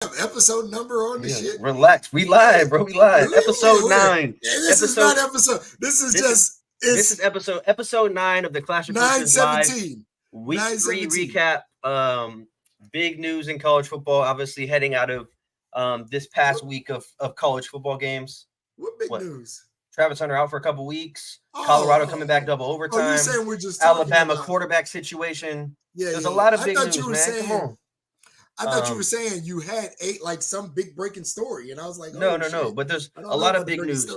episode number on the shit. Relax. We live, bro. We live. Episode Weird. 9. This is not episode. This is just this is episode 9 of the Clash of Coaches Live 917. Week 3 recap. Big news in college football, obviously heading out of this past week of college football games. What big news? Travis Hunter out for a couple weeks. Colorado coming back double overtime. Oh, you're saying we're just Alabama quarterback situation. Yeah, there's a lot of big news, man. Saying, Come on. I thought you were saying you had some big breaking story, and I was like, no. But there's a lot of big news.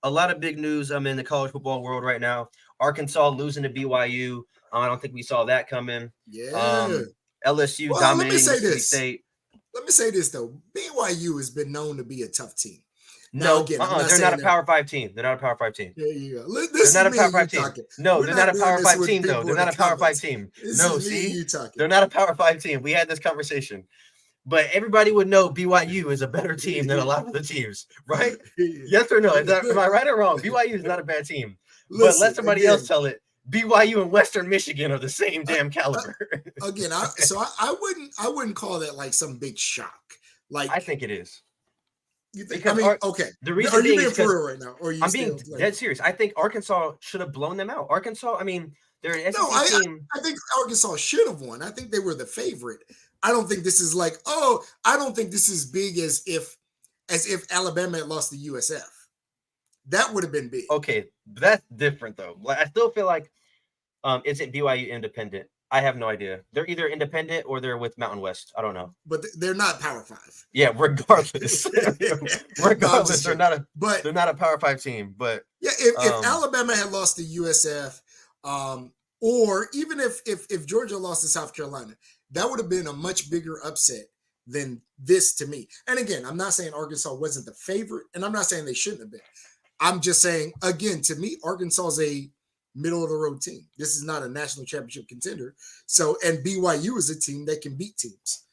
A lot of big news. I'm in the college football world right now. Arkansas losing to BYU. I don't think we saw that coming. Yeah. LSU dominating Mississippi State. Let me say this though. BYU has been known to be a tough team. No, they're not a Power 5 team. They're not a Power 5 team. There you go. They're not a Power 5 team. No, they're not a Power 5 team, though. They're not a Power 5 team. No, see? They're not a Power 5 team. We had this conversation. But everybody would know BYU is a better team than a lot of the teams, right? Yes or no? Am I right or wrong? BYU is not a bad team. But let somebody else tell it. BYU and Western Michigan are the same damn caliber. I wouldn't call that like some big shock. Like I think it is. You think? Okay. The reason being for real right now, or I'm being dead serious. I think Arkansas should have blown them out. Arkansas, I mean, they're an SEC team. I think Arkansas should have won. I think they were the favorite. I don't think this is like, I don't think this is big as if Alabama had lost to USF. That would have been big. Okay, that's different though. I still feel like, is it BYU independent? I have no idea. They're either independent or they're with Mountain West. I don't know. But they're not Power 5. Yeah, regardless. They're not a Power 5 team. But yeah, if Alabama had lost to USF, or even if Georgia lost to South Carolina, that would have been a much bigger upset than this to me. And again, I'm not saying Arkansas wasn't the favorite, and I'm not saying they shouldn't have been. I'm just saying, again, to me, Arkansas is a middle of the road team. This is not a national championship contender. And BYU is a team that can beat teams.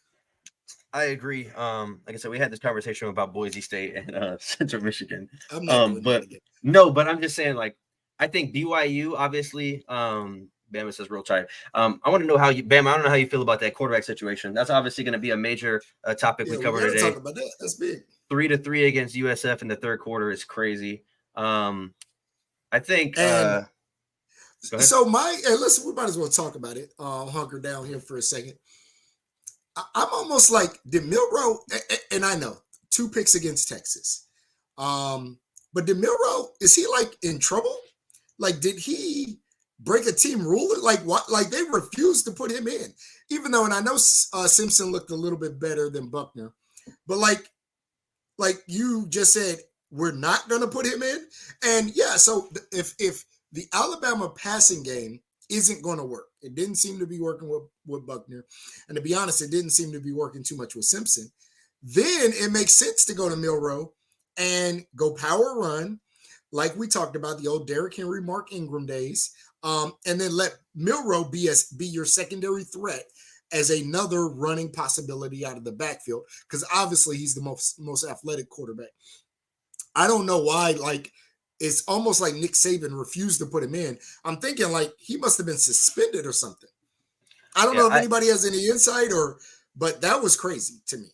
I agree. Like I said, we had this conversation about Boise State and Central Michigan. I'm not but I'm just saying, like, I think BYU, obviously, Bama says real tight. I want to know how Bama, I don't know how you feel about that quarterback situation. That's obviously going to be a major topic we cover today. Talk about that. That's big. 3-3 against USF in the third quarter is crazy. I think. So listen, we might as well talk about it. Hunker down here for a second. I'm almost like, did Milroe, and I know 2 picks against Texas, but did Milroe, is he like in trouble? Like, did he break a team rule? Like what? Like they refused to put him in, even though, and I know Simpson looked a little bit better than Buckner, but like you just said, we're not going to put him in. And yeah, so if the Alabama passing game isn't going to work, it didn't seem to be working with Buckner, and to be honest, it didn't seem to be working too much with Simpson, then it makes sense to go to Milroe and go power run, like we talked about the old Derrick Henry, Mark Ingram days, and then let Milroe be your secondary threat as another running possibility out of the backfield, because obviously he's the most athletic quarterback. I don't know why, like, it's almost like Nick Saban refused to put him in. I'm thinking like he must have been suspended or something. I don't know if anybody has any insight but that was crazy to me.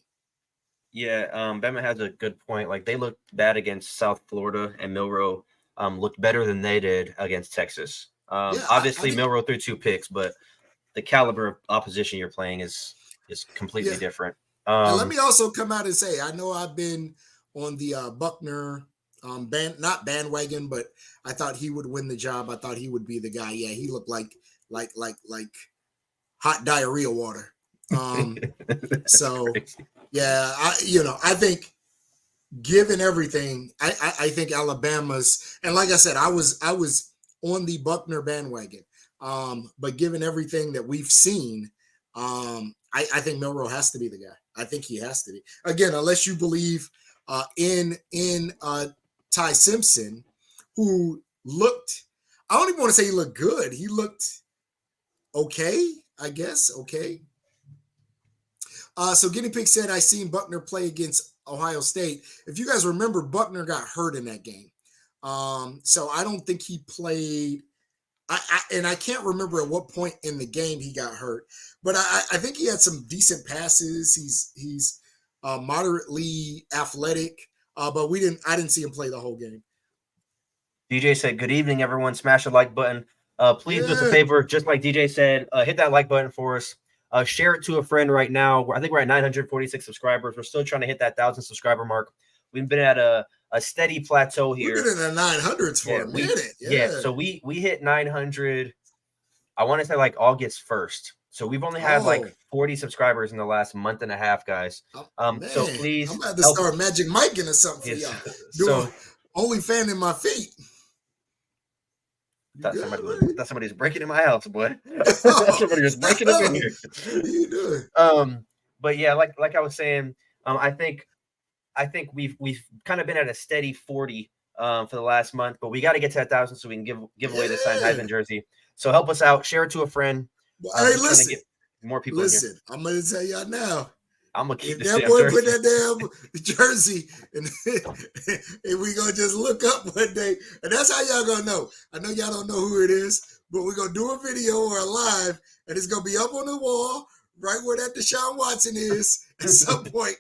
Yeah, Bama has a good point. Like they looked bad against South Florida, and Milroe looked better than they did against Texas. Obviously, Milroe threw 2 picks, but the caliber of opposition you're playing is completely different. And let me also come out and say, I know I've been on the Buckner not bandwagon, but I thought he would win the job. I thought he would be the guy. Yeah, he looked like hot diarrhea water. So yeah, I think given everything, I think Alabama's, and like I said, I was on the Buckner bandwagon. But given everything that we've seen, I think Milroe has to be the guy. I think he has to be. Again, unless you believe in Ty Simpson, who looked, I don't even want to say he looked good. He looked okay, I guess. Okay. So Guinea Pig said, I seen Buckner play against Ohio State. If you guys remember, Buckner got hurt in that game. So I don't think he played. I can't remember at what point in the game he got hurt, but I think he had some decent passes. He's moderately athletic, but I didn't see him play the whole game. DJ said, "Good evening, everyone. Smash the like button. Please do us a favor, just like DJ said, hit that like button for us. Share it to a friend right now. I think we're at 946 subscribers. We're still trying to hit that 1,000 subscriber mark. We've been at a steady plateau here. We've been in the 900s for a minute. So we hit 900. I want to say like August 1st. So we've only had like 40 subscribers in the last month and a half, guys. So please, I'm about to start Magic Miking or something for y'all. Doing only fanning my feet. Thought somebody's breaking in my house, boy. Somebody was breaking up in here. What are you doing? But yeah, like I was saying, I think we've kind of been at a steady 40 for the last month, but we got to get to 1,000 so we can give away the signed Heisman jersey. So help us out, share it to a friend. Hey, listen, get more people. Listen, I'm gonna tell y'all now. I'm gonna keep that boy put that damn jersey, and we gonna just look up one day, and that's how y'all gonna know. I know y'all don't know who it is, but we're gonna do a video or a live, and it's gonna be up on the wall right where that Deshaun Watson is. At some point,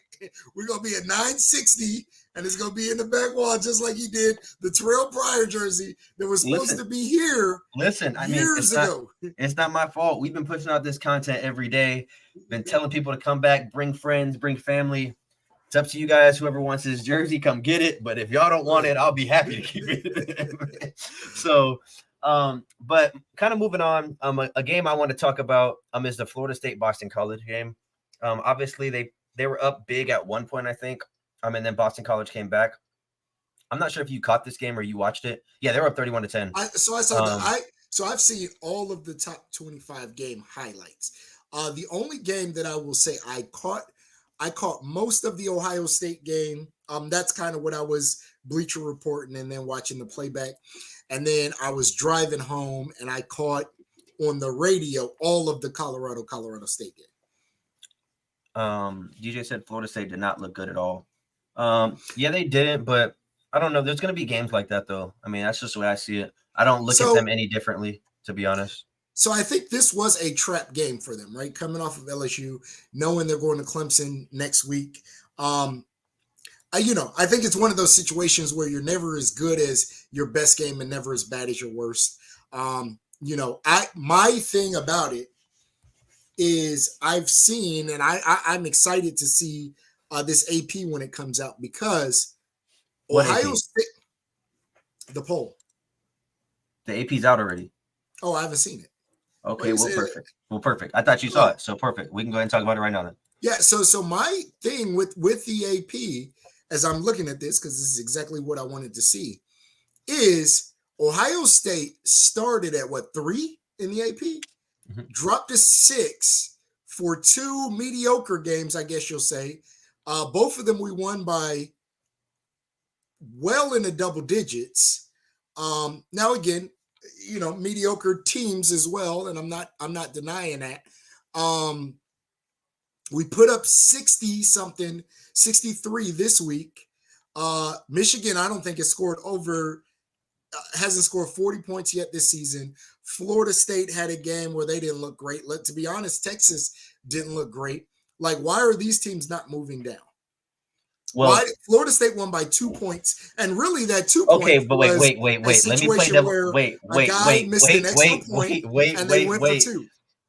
we're gonna be at 960, and it's gonna be in the back wall just like he did the Terrell Pryor jersey that was supposed to be here. Listen, I mean, years ago. It's not my fault. We've been pushing out this content every day. Been telling people to come back, bring friends, bring family. It's up to you guys. Whoever wants his jersey, come get it. But if y'all don't want it, I'll be happy to keep it. So, but kind of moving on. A game I want to talk about is the Florida State Boston College game. Obviously they were up big at one point, I think. And then Boston College came back. I'm not sure if you caught this game or you watched it. Yeah, they were up 31-10. So I saw So I've seen all of the top 25 game highlights. The only game that I will say I caught most of the Ohio State game. That's kind of what I was Bleacher Reporting and then watching the playback. And then I was driving home and I caught on the radio all of the Colorado State game. DJ said Florida State did not look good at all. Yeah, they didn't, but I don't know. There's going to be games like that, though. I mean, that's just the way I see it. I don't look at them any differently, to be honest. So I think this was a trap game for them, right? Coming off of LSU, knowing they're going to Clemson next week. I think it's one of those situations where you're never as good as your best game and never as bad as your worst. My thing about it is I've seen, and I'm excited to see this AP when it comes out because Ohio State, the poll. The AP's out already. Oh, I haven't seen it. Okay, perfect. Well, perfect. I thought you saw it, so perfect. We can go ahead and talk about it right now then. Yeah, so my thing with the AP, as I'm looking at this, because this is exactly what I wanted to see, is Ohio State started at 3 in the AP, dropped to 6 for 2 mediocre games, I guess you'll say. Both of them we won by well in the double digits. Now again, mediocre teams as well, and I'm not denying that. We put up 60-something, 63 this week. Michigan, I don't think hasn't scored 40 points yet this season. Florida State had a game where they didn't look great. To be honest, Texas didn't look great. Like, why are these teams not moving down? Well, Florida State won by 2 points, and really that 2 points. Okay, but wait. Let me play devil. Wait. And they went for 2.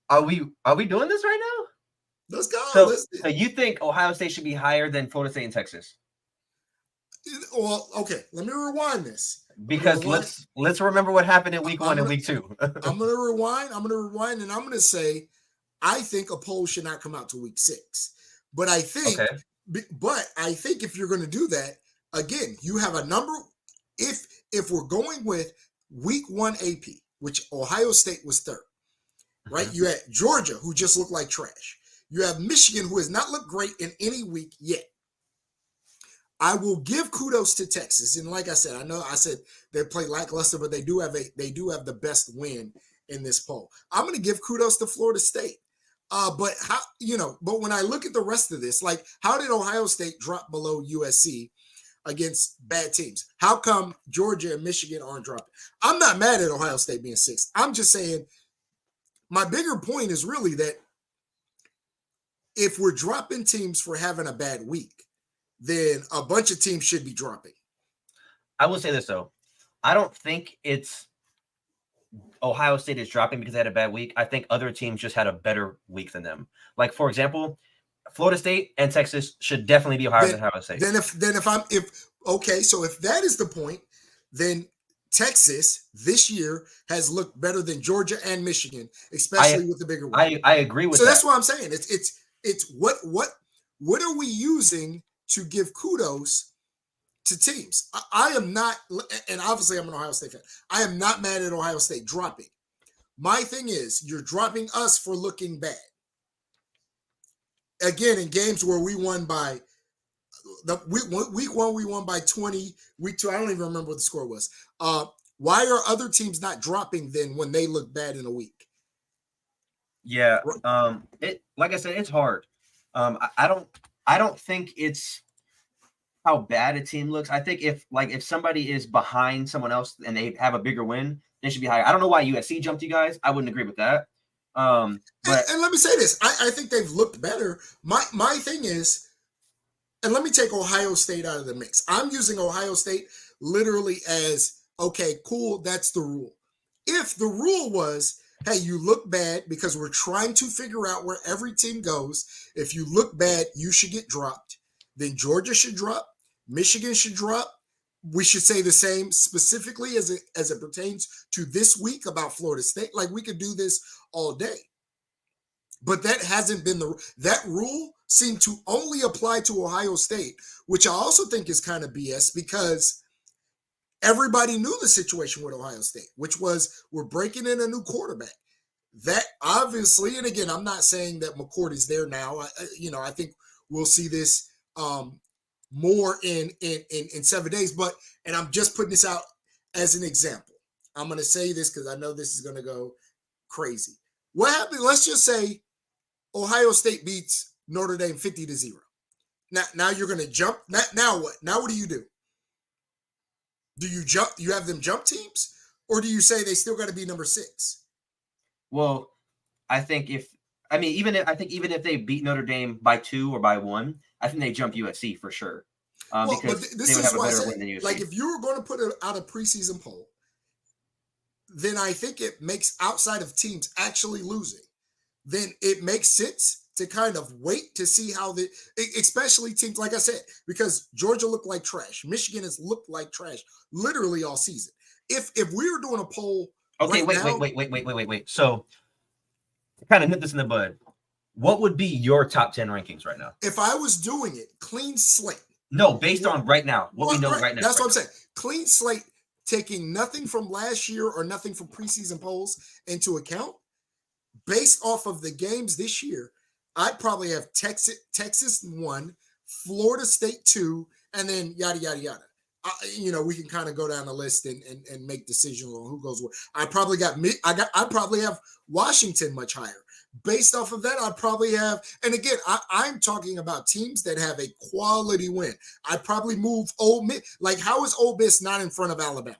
Are we doing this right now? Let's go. So you think Ohio State should be higher than Florida State and Texas? Well, okay. Let me rewind this. Because let's remember what happened in week 1 and week 2. I'm going to rewind, and I'm going to say I think a poll should not come out to week 6. But I think if you're going to do that, again, you have a number. If we're going with week 1 AP, which Ohio State was 3rd, right? You had Georgia, who just looked like trash. You have Michigan, who has not looked great in any week yet. I will give kudos to Texas, and like I said, I said they play lackluster, but they do have the best win in this poll. I'm going to give kudos to Florida State. But when I look at the rest of this, like, how did Ohio State drop below USC against bad teams? How come Georgia and Michigan aren't dropping? I'm not mad at Ohio State being 6th. I'm just saying my bigger point is really that if we're dropping teams for having a bad week, then a bunch of teams should be dropping. I will say this, though. I don't think it's Ohio State is dropping because they had a bad week. I think other teams just had a better week than them. Like, for example, Florida State and Texas should definitely be higher than Ohio State. Okay, so if that is the point, then Texas this year has looked better than Georgia and Michigan, especially with the bigger win. I agree with that. So that's what I'm saying. It's what are we using to give kudos to teams? I am not, and obviously I'm an Ohio State fan. I am not mad at Ohio State dropping. My thing is, you're dropping us for looking bad. Again, in games where we won by week 1, we won by 20. Week 2, I don't even remember what the score was. Why are other teams not dropping then when they look bad in a week? Yeah, like I said, it's hard. I don't think it's how bad a team looks. I think if somebody is behind someone else and they have a bigger win, they should be higher. I don't know why USC jumped you guys. I wouldn't agree with that. But and let me say this: I think they've looked better. My thing is, and let me take Ohio State out of the mix. I'm using Ohio State literally as, okay, cool, that's the rule. If the rule was, hey, you look bad because we're trying to figure out where every team goes. If you look bad, you should get dropped. Then Georgia should drop. Michigan should drop. We should say the same specifically as it pertains to this week about Florida State. Like, we could do this all day. But that hasn't been that rule seemed to only apply to Ohio State, which I also think is kind of BS because everybody knew the situation with Ohio State, which was we're breaking in a new quarterback. That obviously, and again, I'm not saying that McCourt is there now. I think we'll see this more in 7 days. But, and I'm just putting this out as an example. I'm going to say this because I know this is going to go crazy. What happened? Let's just say Ohio State beats Notre Dame 50-0. Now you're going to jump. Now what? Now what do you do? Do you jump? You have them jump teams, or do you say they still got to be number 6? Well, even if they beat Notre Dame by 2 or by 1, I think they jump USC for sure. Because they would have a better win than USC. Like, if you were going to put out a preseason poll, then I think it makes, outside of teams actually losing, then it makes sense to kind of wait to see how especially teams, like I said, because Georgia looked like trash. Michigan has looked like trash literally all season. If we were doing a poll, okay, wait. So, kind of nip this in the bud. What would be your top 10 rankings right now? If I was doing it, clean slate. No, based on right now. What we know right now. That's what I'm saying. Clean slate, taking nothing from last year or nothing from preseason polls into account. Based off of the games this year, I'd probably have Texas 1, Florida State 2, and then yada, yada, yada. We can kind of go down the list and make decisions on who goes where. I'd probably have Washington much higher. Based off of that, I'd probably have, and again, I'm talking about teams that have a quality win. I'd probably move Ole Miss. Like, how is Ole Miss not in front of Alabama?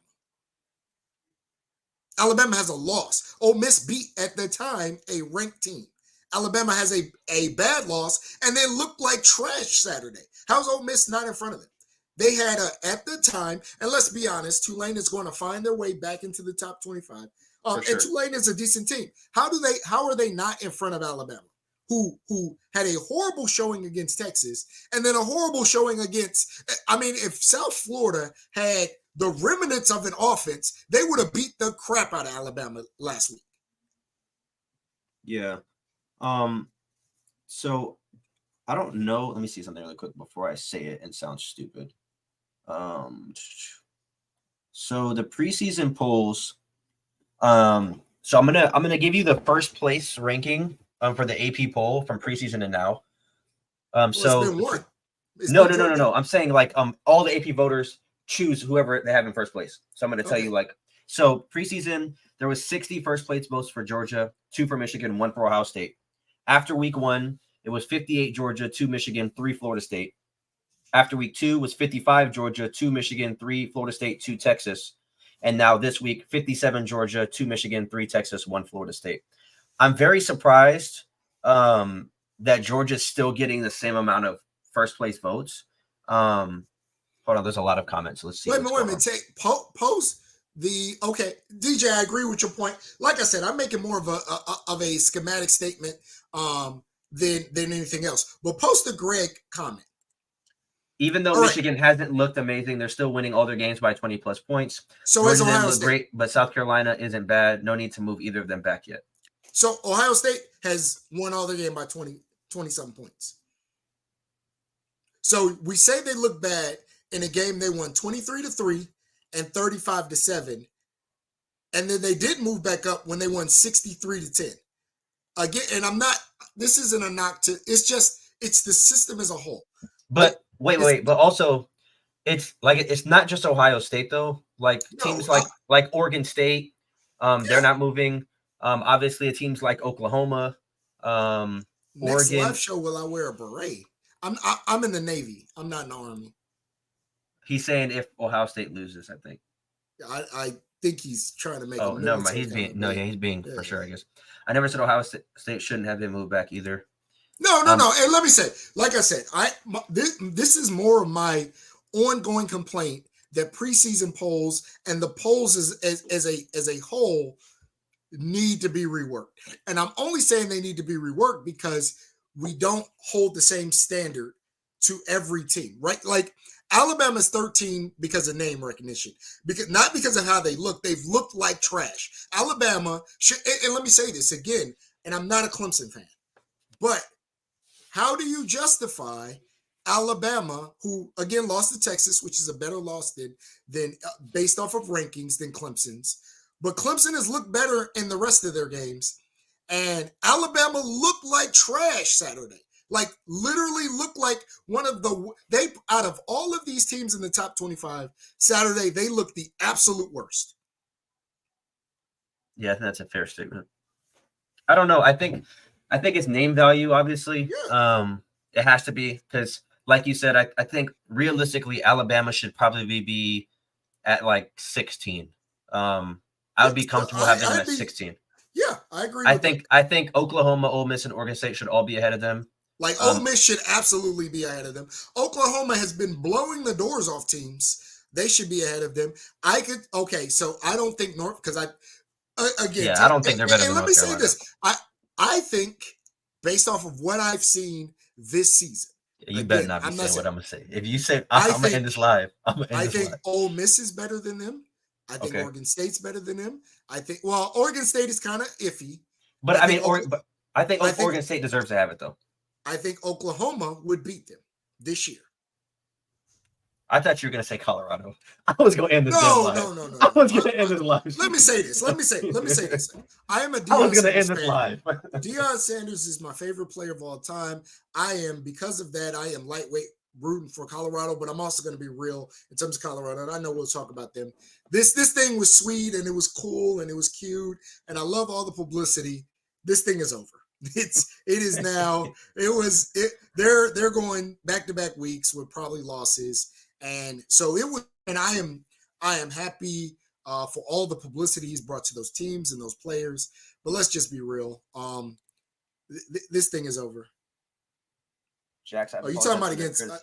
Alabama has a loss. Ole Miss beat, at the time, a ranked team. Alabama has a bad loss and they looked like trash Saturday. How's Ole Miss not in front of them? They had at the time, and let's be honest, Tulane is going to find their way back into the top 25. Sure. And Tulane is a decent team. How are they not in front of Alabama, who had a horrible showing against Texas and then a horrible showing against, if South Florida had the remnants of an offense, they would have beat the crap out of Alabama last week. Yeah. So I don't know. Let me see something really quick before I say it and sound stupid. So the preseason polls. So I'm gonna give you the first place ranking for the AP poll from preseason and now. No. I'm saying all the AP voters choose whoever they have in first place. So I'm gonna tell you so preseason there was 60 first place votes for Georgia, 2 for Michigan, 1 for Ohio State. After week 1, it was 58 Georgia, 2 Michigan, 3 Florida State. After week 2 was 55 Georgia, 2 Michigan, 3 Florida State, 2 Texas. And now this week, 57 Georgia, 2 Michigan, 3 Texas, 1 Florida State. I'm very surprised that Georgia's still getting the same amount of first place votes. Hold on, there's a lot of comments. Let's see. Wait a minute. Post the DJ. I agree with your point. Like I said, I'm making more of a schematic statement than anything else. But post the Greg comment. Even though Michigan hasn't looked amazing, they're still winning all their games by 20 plus points. So is Ohio State. Great, but South Carolina isn't bad. No need to move either of them back yet. So Ohio State has won all their game by 20-something points. So we say they look bad in a game they won 23-3 and 35-7. And then they did move back up when they won 63-10. Again, and this isn't a knock to, it's the system as a whole. But wait, but also it's not just Ohio State though. Like teams like Oregon State, they're not moving. Obviously teams like Oklahoma, Next Oregon. live show, will I wear a beret? I'm in the Navy. I'm not in the Army. He's saying if Ohio State loses, I think. I think he's trying to make. Oh, never mind. He's being for sure. I guess I never said Ohio State shouldn't have been moved back either. No. And let me say, like I said, this is more of my ongoing complaint that preseason polls and the polls as a whole need to be reworked. And I'm only saying they need to be reworked because we don't hold the same standard to every team, right? Like Alabama's 13 because of name recognition, not because of how they look. They've looked like trash. Alabama should, and let me say this again, and I'm not a Clemson fan, but how do you justify Alabama, who again lost to Texas, which is a better loss than based off of rankings than Clemson's, but Clemson has looked better in the rest of their games, and Alabama looked like trash Saturday. Like literally looked like out of all of these teams in the top 25 Saturday, they looked the absolute worst. Yeah, I think that's a fair statement. I don't know. I think it's name value, obviously. Yeah. It has to be because, like you said, I think realistically Alabama should probably be at like 16. I would be comfortable having them at 16. Yeah, I agree. I think Oklahoma, Ole Miss, and Oregon State should all be ahead of them. Like Ole Miss should absolutely be ahead of them. Oklahoma has been blowing the doors off teams. They should be ahead of them. So I don't think North, because I don't think they're better than North Carolina. Let me say this. I think based off of what I've seen this season. You better not be saying what I'm going to say. If you say I'm going to end this live, I think Ole Miss is better than them. I think Oregon State's better than them. Oregon State is kind of iffy. But I think Oregon State deserves to have it, though. I think Oklahoma would beat them this year. I thought you were going to say Colorado. I was going to end this live. No. I was going to end this live. Let me say this. I am a Deion Sanders fan. I was going to end this live. Deion Sanders is my favorite player of all time. Because of that, I am lightweight rooting for Colorado, but I'm also going to be real in terms of Colorado, and I know we'll talk about them. This thing was sweet, and it was cool, and it was cute, and I love all the publicity. This thing is over. It is now. They're going back-to-back weeks with probably losses, and so it was. And I am happy for all the publicity he's brought to those teams and those players. But let's just be real. This thing is over. Jackson, are you talking about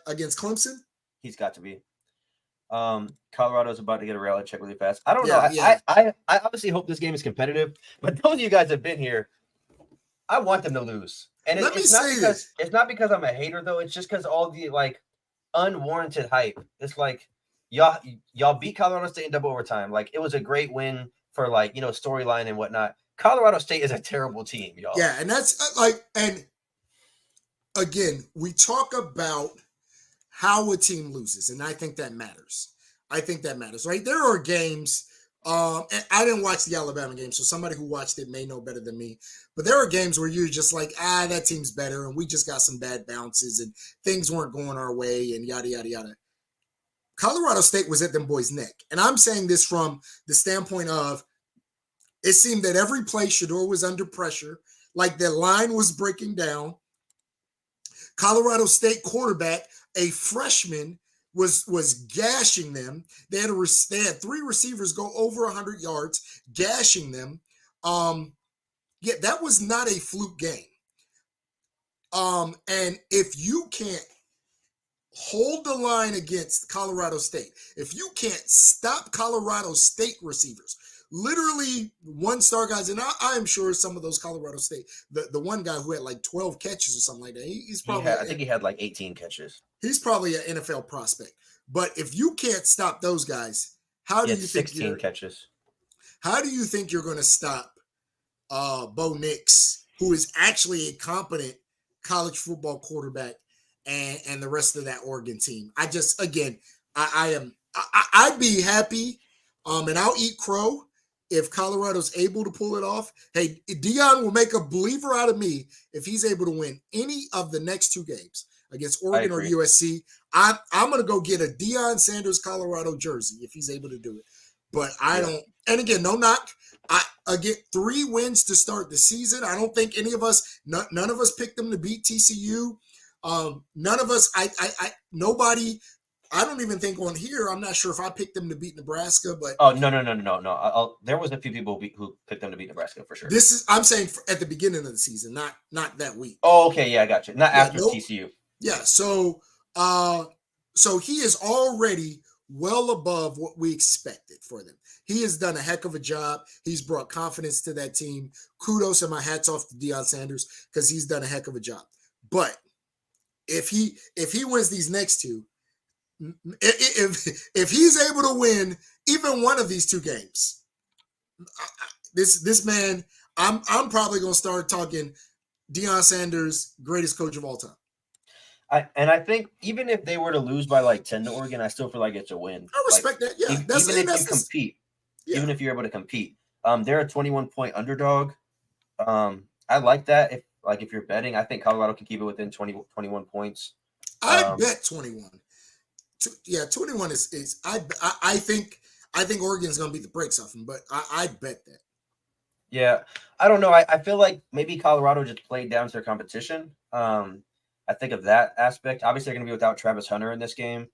against Clemson? He's got to be. Colorado's about to get a reality check really fast. I don't know. Yeah. I obviously hope this game is competitive, but those of you guys have been here. I want them to lose. And it's not because I'm a hater, though. It's just because all the like unwarranted hype. It's like y'all beat Colorado State in double overtime. Like it was a great win for storyline and whatnot. Colorado State is a terrible team, y'all. Yeah, and that's and again, we talk about how a team loses, and I think that matters. Right? There are games. And I didn't watch the Alabama game, so somebody who watched it may know better than me. But there are games where you're just like, that team's better, and we just got some bad bounces, and things weren't going our way, and yada, yada, yada. Colorado State was at them boys' neck. And I'm saying this from the standpoint of it seemed that every play Shedeur was under pressure, like the line was breaking down. Colorado State quarterback, a freshman, was gashing them. They had three receivers go over 100 yards, gashing them. That was not a fluke game. And if you can't hold the line against Colorado State, if you can't stop Colorado State receivers, literally one-star guys, and I am sure some of those Colorado State, the one guy who had like 12 catches or something like that, he's probably I think he had like 18 catches. He's probably an NFL prospect. But if you can't stop those guys, how do you think 16 catches? How do you think you're going to stop Bo Nix, who is actually a competent college football quarterback, and the rest of that Oregon team? I'd be happy, and I'll eat crow if Colorado's able to pull it off. Hey, Deion will make a believer out of me if he's able to win any of the next 2 games against Oregon or USC. I'm going to go get a Deion Sanders Colorado jersey if he's able to do it. But I don't. And again, no knock. I get 3 wins to start the season. I don't think any of us, none of us picked them to beat TCU. None of us, nobody. I don't even think on here. I'm not sure if I picked them to beat Nebraska, but no. There was a few people who picked them to beat Nebraska for sure. I'm saying at the beginning of the season, not that week. Oh, okay, yeah, I got you. Not after TCU. Yeah, so he is already well above what we expected for them. He has done a heck of a job. He's brought confidence to that team. Kudos and my hats off to Deion Sanders because he's done a heck of a job. But if he wins these next 2, if he's able to win even one of these 2 games, this man, I'm probably gonna start talking Deion Sanders, greatest coach of all time. I think even if they were to lose by like 10 to Oregon, I still feel like it's a win. I respect that. Yeah, even if you compete, even if you're able to compete, they're a 21-point underdog. I like that. If you're betting, I think Colorado can keep it within 21 points. I bet 21. 21 is. I think Oregon's going to beat the brakes off them, but I bet that. Yeah, I don't know. I feel like maybe Colorado just played down to their competition. I think of that aspect. Obviously, they're going to be without Travis Hunter in this game.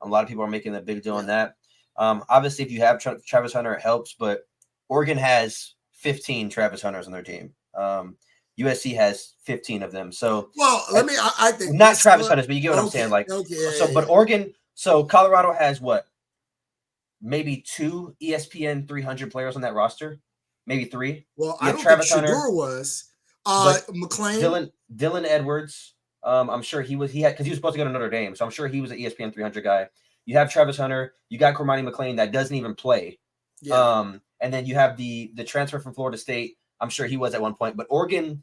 A lot of people are making a big deal on that. Obviously, if you have Travis Hunter, it helps. But Oregon has 15 Travis Hunters on their team. USC has 15 of them. So, I think not Travis Hunters, but you get what I'm saying. But Oregon. So Colorado has what? Maybe 2 ESPN 300 players on that roster. Maybe 3. Well, I don't Travis think Shedeur was. McLean, Dylan Edwards. I'm sure he was because he was supposed to go to Notre Dame, so I'm sure he was an ESPN 300 guy. You have Travis Hunter, you got Cormani McLean that doesn't even play, and then you have the transfer from Florida State. I'm sure he was at one point, but Oregon,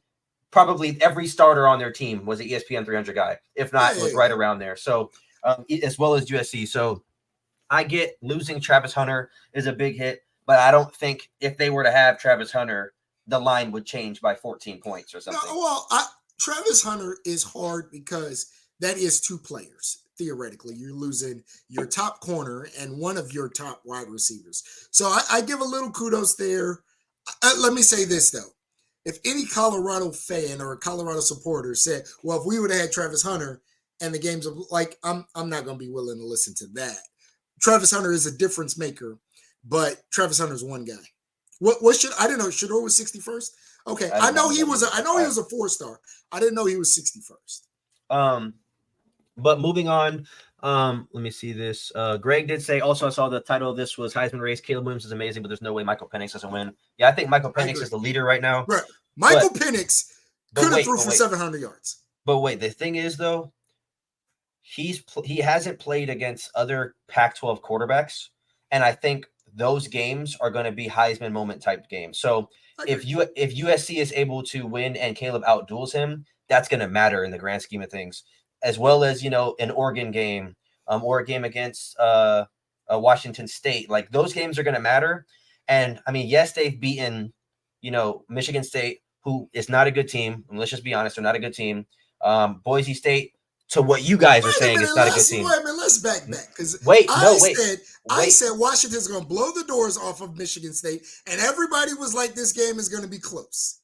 probably every starter on their team was an ESPN 300 guy, if not was right around there. So as well as USC. So I get losing Travis Hunter is a big hit, but I don't think if they were to have Travis Hunter, the line would change by 14 points or something. Travis Hunter is hard because that is 2 players. Theoretically, you're losing your top corner and one of your top wide receivers. So I give a little kudos there. Let me say this, though. If any Colorado fan or a Colorado supporter said, well, if we would have had Travis Hunter and the games of I'm not going to be willing to listen to that. Travis Hunter is a difference maker, but Travis Hunter is one guy. I didn't know Shedeur was 61st. Okay, I know he was a 4-star. I didn't know he was 61st. But moving on, let me see this. Greg did say also I saw the title of this was Heisman race. Caleb Williams is amazing, but there's no way Michael Penix doesn't win. Yeah, I think Michael Penix is the leader right now. Right, Michael Penix could have threw for 700 yards. But wait, the thing is though, he hasn't played against other Pac-12 quarterbacks, and I think those games are going to be Heisman moment type games. So if USC is able to win and Caleb outduels him, that's going to matter in the grand scheme of things, as well as, an Oregon game or a game against Washington State. Like those games are going to matter. And I mean, yes, they've beaten, Michigan State, who is not a good team. And let's just be honest, they're not a good team. Boise State, to what you guys are saying, it's not a good team. Wait a minute, let's back. Because I said Washington's going to blow the doors off of Michigan State, and everybody was like, this game is going to be close.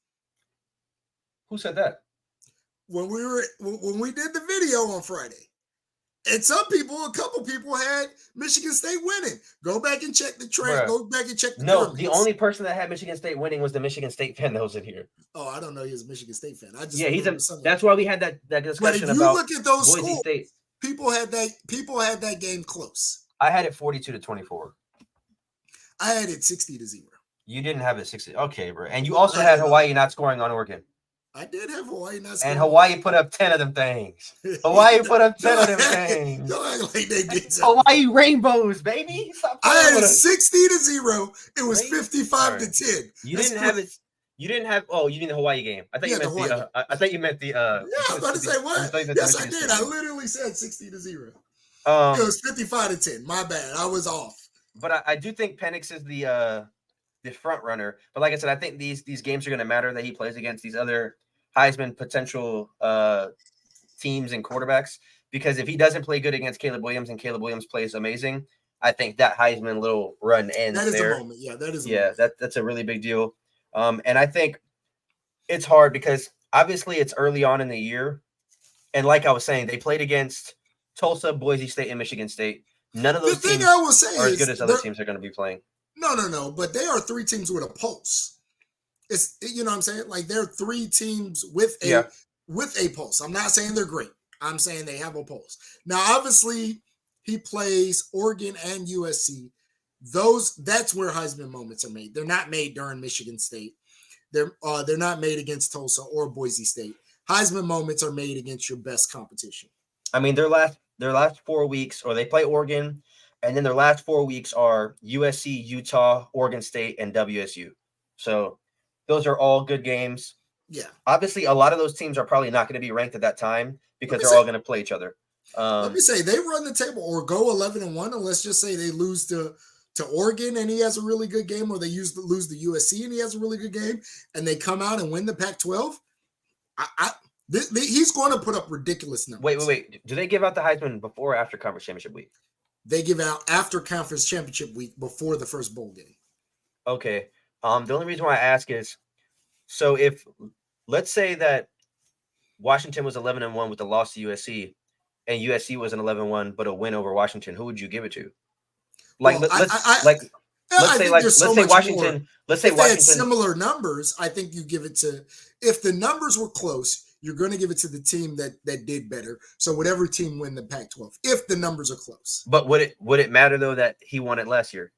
Who said that? When we did the video on Friday, And a couple people had Michigan State winning. Go back and check the trend. Go back and check the comments. The only person that had Michigan State winning was the Michigan State fan that was in here. Oh, I don't know. He was a Michigan State fan. I just that's why we had that discussion about. But if you look at those Boise schools, State. People had that game close. I had it 42-24. I had it 60-0. You didn't have it 60. Okay, bro. And you also had Hawaii not scoring on Oregon. I did have Hawaii not scoring. And Hawaii put up 10 of them things. Hawaii put up 10 of them things. Don't act like they did something. Hawaii rainbows, baby. I had it 60-0. It was 55-10. You didn't have it. You didn't have. Oh, you mean the Hawaii game? I thought you meant the. I thought you meant the. Yeah, I was about to say what? Yes, I did. I literally said 60-0. It was 55-10. My bad. I was off. But I do think Penix is the front runner. But like I said, I think these games are going to matter that he plays against these other Heisman potential teams and quarterbacks. Because if he doesn't play good against Caleb Williams and Caleb Williams plays amazing, I think that Heisman little run ends there. That is a moment. Yeah, that is. Yeah, that's a really big deal. And I think it's hard because obviously it's early on in the year. And like I was saying, they played against Tulsa, Boise State, and Michigan State. None of those teams are as good as other teams are going to be playing. No. But they are three teams with a pulse. It's, you know what I'm saying? Like they're three teams with a pulse. I'm not saying they're great. I'm saying they have a pulse. Now, obviously, he plays Oregon and USC. That's where Heisman moments are made. They're not made during Michigan State. They're not made against Tulsa or Boise State. Heisman moments are made against your best competition. I mean, their last 4 weeks, or they play Oregon, and then their last 4 weeks are USC, Utah, Oregon State, and WSU. So those are all good games. Yeah. Obviously, a lot of those teams are probably not going to be ranked at that time because they're all going to play each other. Let me say they run the table or go 11-1, and let's just say they lose to Oregon and he has a really good game, or they lose the USC and he has a really good game, and they come out and win the Pac-12. He's going to put up ridiculous numbers. Wait. Do they give out the Heisman before or after Conference Championship Week? They give out after Conference Championship Week, before the first bowl game. Okay. The only reason why I ask is, so if let's say that Washington was 11-1 with the loss to USC, and USC was an 11-1 but a win over Washington, who would you give it to? Like, let's say Washington. Let's say Washington had similar numbers. I think you give it to, if the numbers were close, you're going to give it to the team that did better. So whatever team win the Pac-12, if the numbers are close. But would it matter though that he won it last year?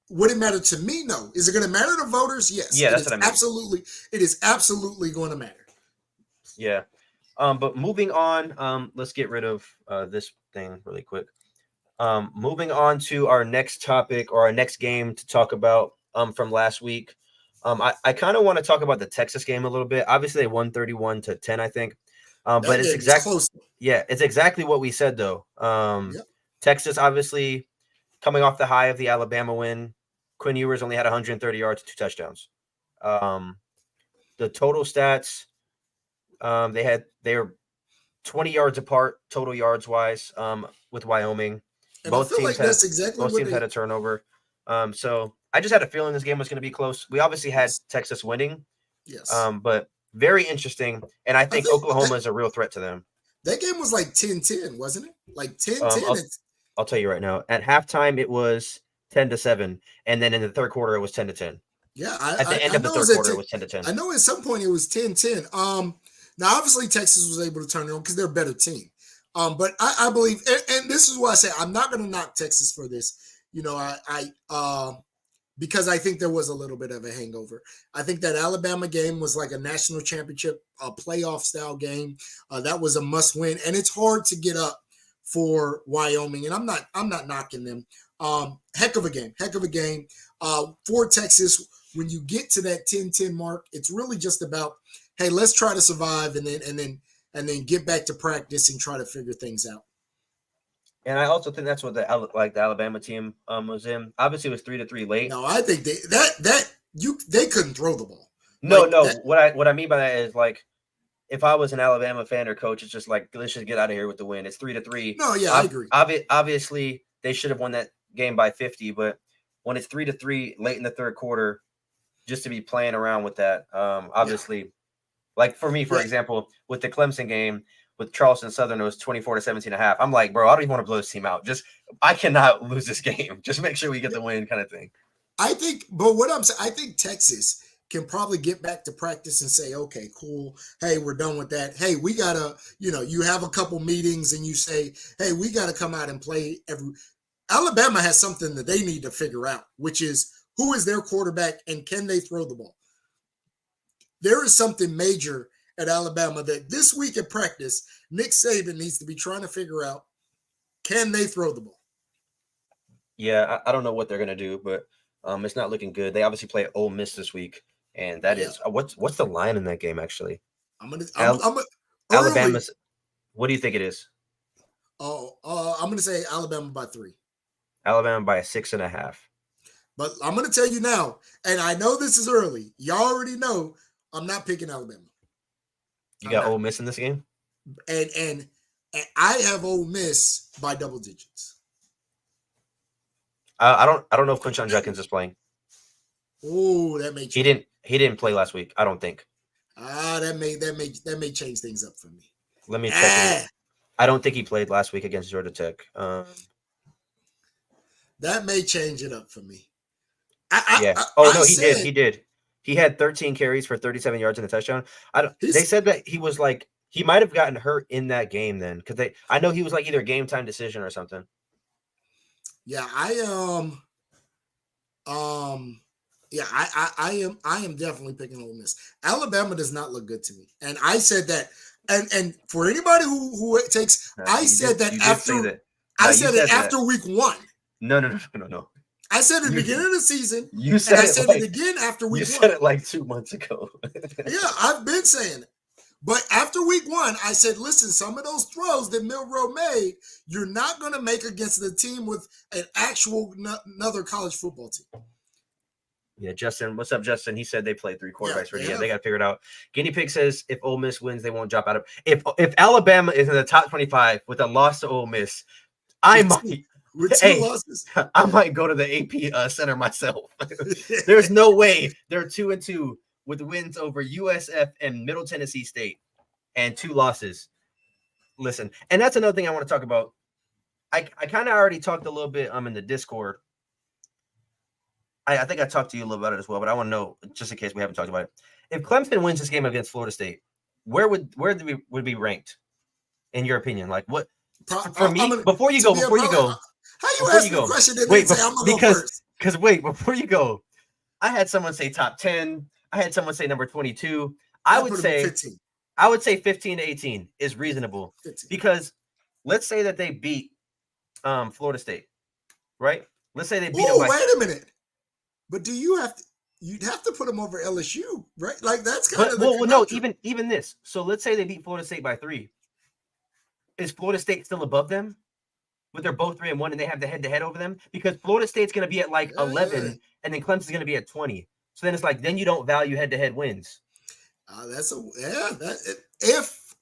Would it matter to me? No. Is it going to matter to voters? Yes. Yeah, that's what I mean. Absolutely, it is absolutely going to matter. Yeah. But moving on, let's get rid of this thing really quick. Moving on to our next topic, or our next game to talk about from last week. I kind of want to talk about the Texas game a little bit. Obviously, they won 31-10, I think. But it's exactly what we said, though. Texas, obviously, coming off the high of the Alabama win. Quinn Ewers only had 130 yards, 2 touchdowns. The total stats, they were 20 yards apart, total yards wise, with Wyoming. And both teams had a turnover. So I just had a feeling this game was going to be close. We obviously had Texas winning. Yes. But very interesting. And I think Oklahoma is a real threat to them. That game was like 10-10, wasn't it? Like 10-10. I'll tell you right now. At halftime, it was 10-7. And then in the third quarter, it was 10-10. Yeah. At the end of the third quarter, it was 10-10. I know at some point it was 10-10. Now, obviously, Texas was able to turn it on because they're a better team. But I believe, and this is why I say I'm not going to knock Texas for this. You know, because I think there was a little bit of a hangover. I think that Alabama game was like a national championship, a playoff style game. That was a must win, and it's hard to get up for Wyoming. And I'm not knocking them. Heck of a game. For Texas. When you get to that 10-10 mark, it's really just about, hey, let's try to survive and then get back to practice and try to figure things out. And I also think that's what the Alabama team was in. Obviously, it was 3-3 late. No, I think they couldn't throw the ball. No. What I mean by that is, like, if I was an Alabama fan or coach, it's just like, let's just get out of here with the win. It's 3-3. No, yeah, I agree. Obviously, they should have won that game by 50, but when it's 3-3 late in the third quarter, just to be playing around with that, obviously, like for me, for example, with the Clemson game, with Charleston Southern, it was 24-17.5. I'm like, bro, I don't even want to blow this team out. I cannot lose this game. Just make sure we get the win, kind of thing. I think, but what I'm saying, I think Texas can probably get back to practice and say, okay, cool. Hey, we're done with that. Hey, we gotta, you have a couple meetings and you say, hey, we gotta come out and play Alabama has something that they need to figure out, which is who is their quarterback and can they throw the ball? There is something major at Alabama that this week at practice, Nick Saban needs to be trying to figure out, can they throw the ball? Yeah, I don't know what they're going to do, but it's not looking good. They obviously play Ole Miss this week, and that is what's the line in that game, actually? Alabama's. What do you think it is? I'm going to say Alabama by 3. Alabama by 6.5. But I'm going to tell you now, and I know this is early. Y'all already know I'm not picking Alabama. You got Ole Miss in this game? And I have Ole Miss by double digits. I don't know if Quinshon Judkins is playing. Oh, that may change. He didn't play last week, I don't think. That may change things up for me. Let me check. I don't think he played last week against Georgia Tech. That may change it up for me. He did. He had 13 carries for 37 yards and a touchdown. They said that he was like he might have gotten hurt in that game then, because I know he was like either game time decision or something. Yeah, I am definitely picking Ole Miss. Alabama does not look good to me, and I said that. And for anybody who takes, I said that after week 1. No. I said at the beginning of the season. You said it again after week 1. You said it like 2 months ago. Yeah, I've been saying it. But after week 1, I said, listen, some of those throws that Milroe made, you're not going to make against the team with an actual another college football team. Yeah, Justin. What's up, Justin? He said they played 3 quarterbacks already. Yeah, they got to figure it out. Guinea Pig says if Ole Miss wins, they won't drop out of. If Alabama is in the top 25 with a loss to Ole Miss, I might. With 2 losses, I might go to the AP center myself. There's no way they're 2-2 with wins over USF and Middle Tennessee State and 2 losses. Listen, and that's another thing I want to talk about. I kind of already talked a little bit in the Discord. I think I talked to you a little about it as well, but I want to know, just in case we haven't talked about it. If Clemson wins this game against Florida State, where would we be ranked, in your opinion? Like what? For me, before you go. How you ask me a question that didn't say I'm going to go first? Because wait, before you go, I had someone say top 10. I had someone say number 22. I would say 15. I would say 15 to 18 is reasonable 15. Because let's say that they beat Florida State, right? Let's say they beat them. Wait a minute. But do you have to? You'd have to put them over LSU, right? Like that's kind of no. Even this. So let's say they beat Florida State by 3. Is Florida State still above them? But they're both 3-1 and they have the head-to-head over them, because Florida State's going to be at like 11 and then Clemson's going to be at 20. So then it's like, then you don't value head-to-head wins. If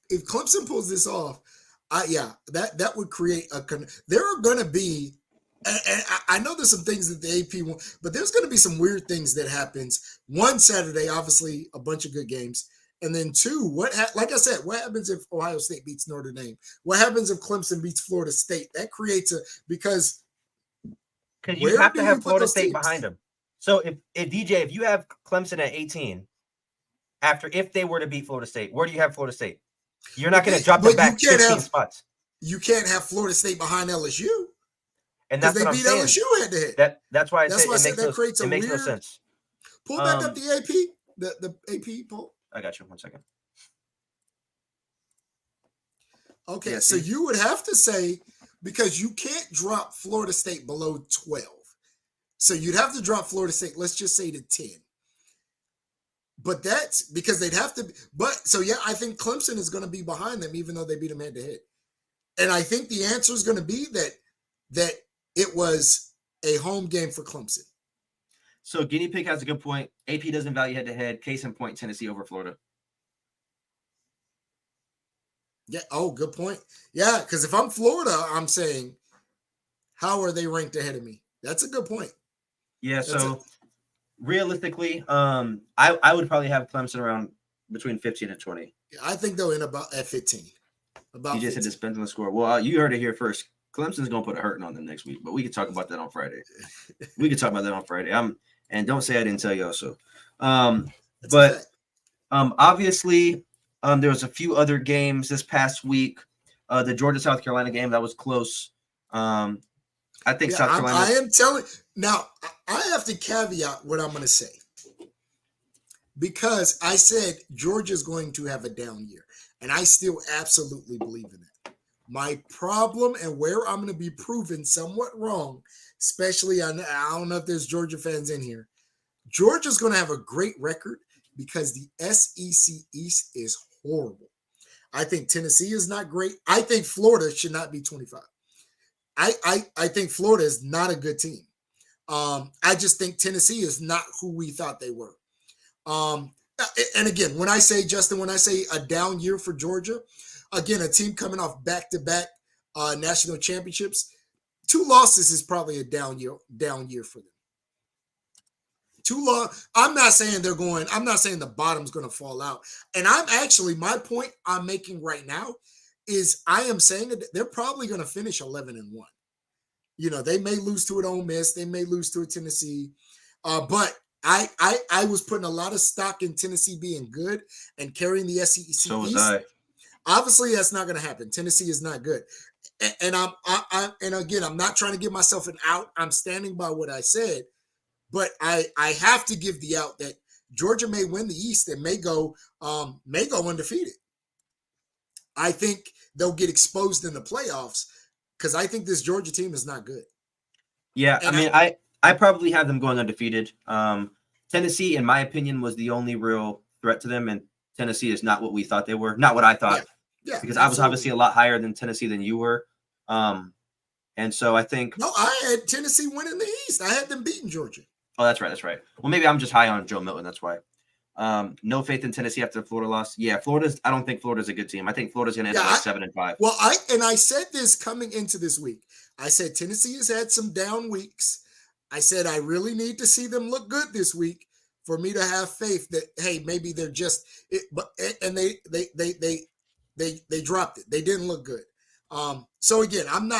Clemson pulls this off, that would create there are going to be, and I know there's some things that the AP want, but there's going to be some weird things that happens. One Saturday, obviously a bunch of good games. And then 2, like I said, what happens if Ohio State beats Notre Dame? What happens if Clemson beats Florida State? That creates because you have to have Florida State behind them. So if you have Clemson at 18, if they were to beat Florida State, where do you have Florida State? You're not going to drop them back 15 spots. You can't have Florida State behind LSU. And that's what I'm saying. LSU head-to-head. That's why I said that creates a weird. Makes no sense. Pull back up the AP, the AP poll. I got you. 1 second. Okay, yeah, so you would have to say, because you can't drop Florida State below 12. So you'd have to drop Florida State, let's just say to 10. But that's because they'd have to. I think Clemson is going to be behind them, even though they beat them head-to-head. And I think the answer is going to be that it was a home game for Clemson. So Guinea Pig has a good point. AP doesn't value head-to-head. Case in point, Tennessee over Florida. Yeah. Oh, good point. Yeah, because if I'm Florida, I'm saying, how are they ranked ahead of me? That's a good point. Yeah. Realistically, I would probably have Clemson around between 15 and 20. I think they'll end about at 15. About he just 15. said it depends on the score. Well, you heard it here first. Clemson's gonna put a hurting on them next week, but we can talk about that on Friday. And don't say I didn't tell you also. Obviously, there was a few other games this past week. The Georgia-South Carolina game that was close. I think South Carolina. I am telling now. I have to caveat what I'm going to say because I said Georgia's going to have a down year, and I still absolutely believe in that. My problem and where I'm going to be proven somewhat wrong, especially I don't know if there's Georgia fans in here. Georgia's going to have a great record because the SEC East is horrible. I think Tennessee is not great. I think Florida should not be 25. I think Florida is not a good team. I just think Tennessee is not who we thought they were. And again, when I say a down year for Georgia, again, a team coming off back-to-back national championships, 2 losses is probably a down year for them. I'm not saying the bottom's going to fall out. And my point I'm making right now is I am saying that they're probably going to finish 11-1. They may lose to an Ole Miss, they may lose to a Tennessee, but I was putting a lot of stock in Tennessee being good and carrying the SEC East. So was I. Obviously, that's not going to happen. Tennessee is not good, and I'm not trying to give myself an out. I'm standing by what I said, but I have to give the out that Georgia may win the East and may go undefeated. I think they'll get exposed in the playoffs because I think this Georgia team is not good. Yeah, and I probably have them going undefeated. Tennessee, in my opinion, was the only real threat to them, and Tennessee is not what we thought they were. Not what I thought. Yeah, because I was obviously a lot higher than Tennessee than you were. And so I think... No, I had Tennessee winning the East. I had them beating Georgia. Oh, that's right. Well, maybe I'm just high on Joe Milton. That's why. No faith in Tennessee after the Florida loss. Yeah, I don't think Florida's a good team. I think Florida's going to end up 7-5. Well, I said this coming into this week. I said Tennessee has had some down weeks. I said I really need to see them look good this week for me to have faith that, hey, maybe they're just and they dropped it. They didn't look good. So again, I'm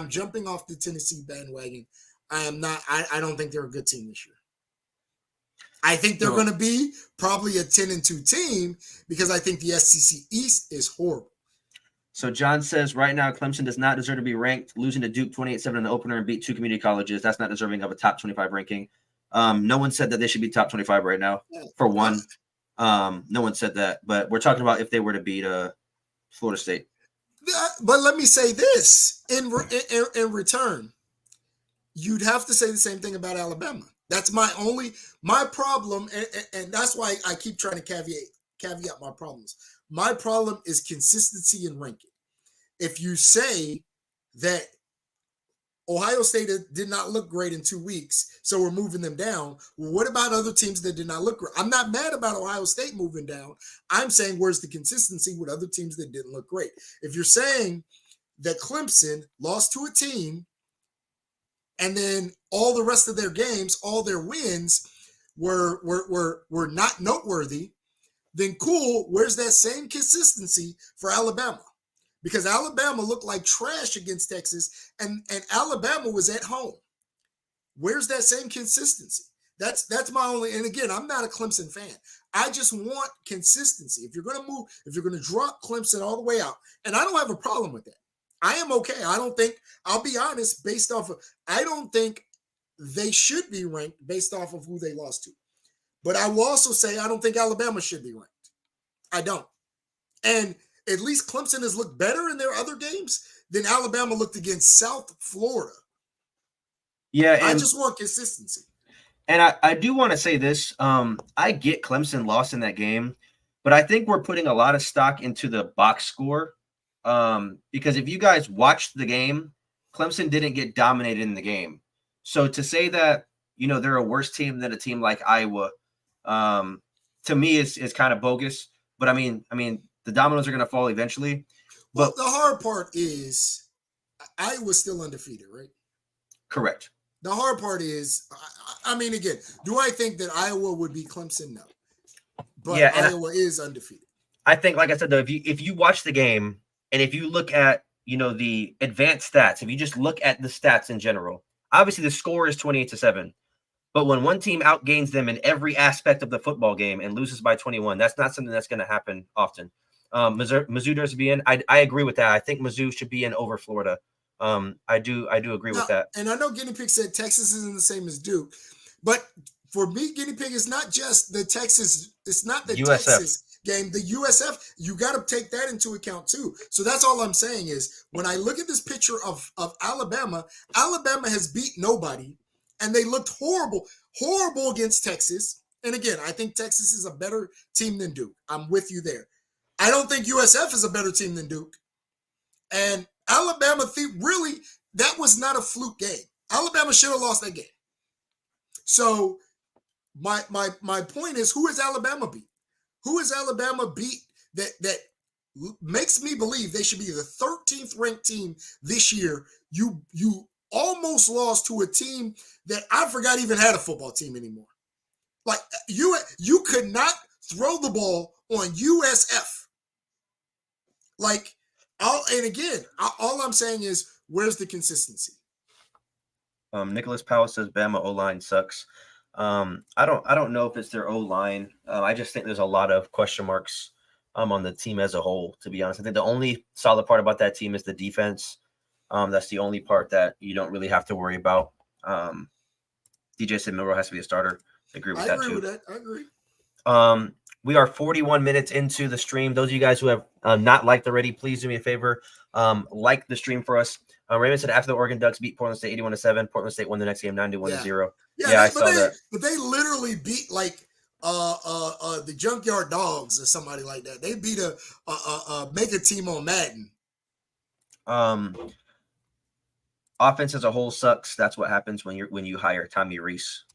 jumping off the Tennessee bandwagon. I am not. I don't think they're a good team this year. I think they're going to be probably a 10-2 team because I think the SEC East is horrible. So John says right now Clemson does not deserve to be ranked. Losing to Duke 28-7 in the opener and beat 2 community colleges, that's not deserving of a top 25 ranking. No one said that they should be top 25 right now. For one, no one said that. But we're talking about if they were to beat Florida State. But let me say this in return. You'd have to say the same thing about Alabama. That's my problem, and that's why I keep trying to caveat my problems. My problem is consistency in ranking. If you say that Ohio State did not look great in 2 weeks, so we're moving them down, well, what about other teams that did not look great? I'm not mad about Ohio State moving down. I'm saying where's the consistency with other teams that didn't look great? If you're saying that Clemson lost to a team and then all the rest of their games, all their wins were not noteworthy, then cool, where's that same consistency for Alabama? Because Alabama looked like trash against Texas, and Alabama was at home. Where's that same consistency? That's my only, and again, I'm not a Clemson fan. I just want consistency. If you're going to drop Clemson all the way out, and I don't have a problem with that. I am okay. I'll be honest, I don't think they should be ranked based off of who they lost to. But I will also say I don't think Alabama should be ranked. I don't. And at least Clemson has looked better in their other games than Alabama looked against South Florida. Yeah. I just want consistency. And I do want to say this. I get Clemson lost in that game, but I think we're putting a lot of stock into the box score. Because if you guys watched the game, Clemson didn't get dominated in the game. So to say that, they're a worse team than a team like Iowa, to me is kind of bogus. But I mean, the dominoes are going to fall eventually. But the hard part is Iowa's still undefeated, right? Correct. The hard part is, again, do I think that Iowa would beat Clemson? No. But yeah, Iowa is undefeated. I think, like I said, though, if you watch the game, And if you look at, the advanced stats, if you just look at the stats in general, obviously the score is 28-7. But when one team outgains them in every aspect of the football game and loses by 21, that's not something that's going to happen often. Mizzou does be in. I agree with that. I think Mizzou should be in over Florida. I do agree with that. And I know Guinea Pig said Texas isn't the same as Duke, but for me, Guinea Pig is not just the Texas. It's not the USF. Texas game. The USF, you got to take that into account too. So that's all I'm saying is when I look at this picture of Alabama, Alabama has beat nobody, and they looked horrible against Texas. And again, I think Texas is a better team than Duke. I'm with you there. I don't think USF is a better team than Duke. And Alabama, really, that was not a fluke game. Alabama should have lost that game. So my point is, who has Alabama beat? Who has Alabama beat that makes me believe they should be the 13th ranked team this year? You almost lost to a team that I forgot even had a football team anymore. Like you could not throw the ball on USF. Like, all I'm saying is, where's the consistency? Nicholas Powell says Bama O-line sucks. I don't know if it's their O-line. I just think there's a lot of question marks on the team as a whole, to be honest. I think the only solid part about that team is the defense. That's the only part that you don't really have to worry about. DJ said Milroe has to be a starter. I agree with that too. I agree. We are 41 minutes into the stream. Those of you guys who have not liked already, please do me a favor. Like the stream for us. Raymond said after the Oregon Ducks beat Portland State 81-7, Portland State won the next game 91-0. Yeah, I saw that. But they literally beat the Junkyard Dogs or somebody like that. They beat a mega team on Madden. Offense as a whole sucks. That's what happens when you hire Tommy Rees.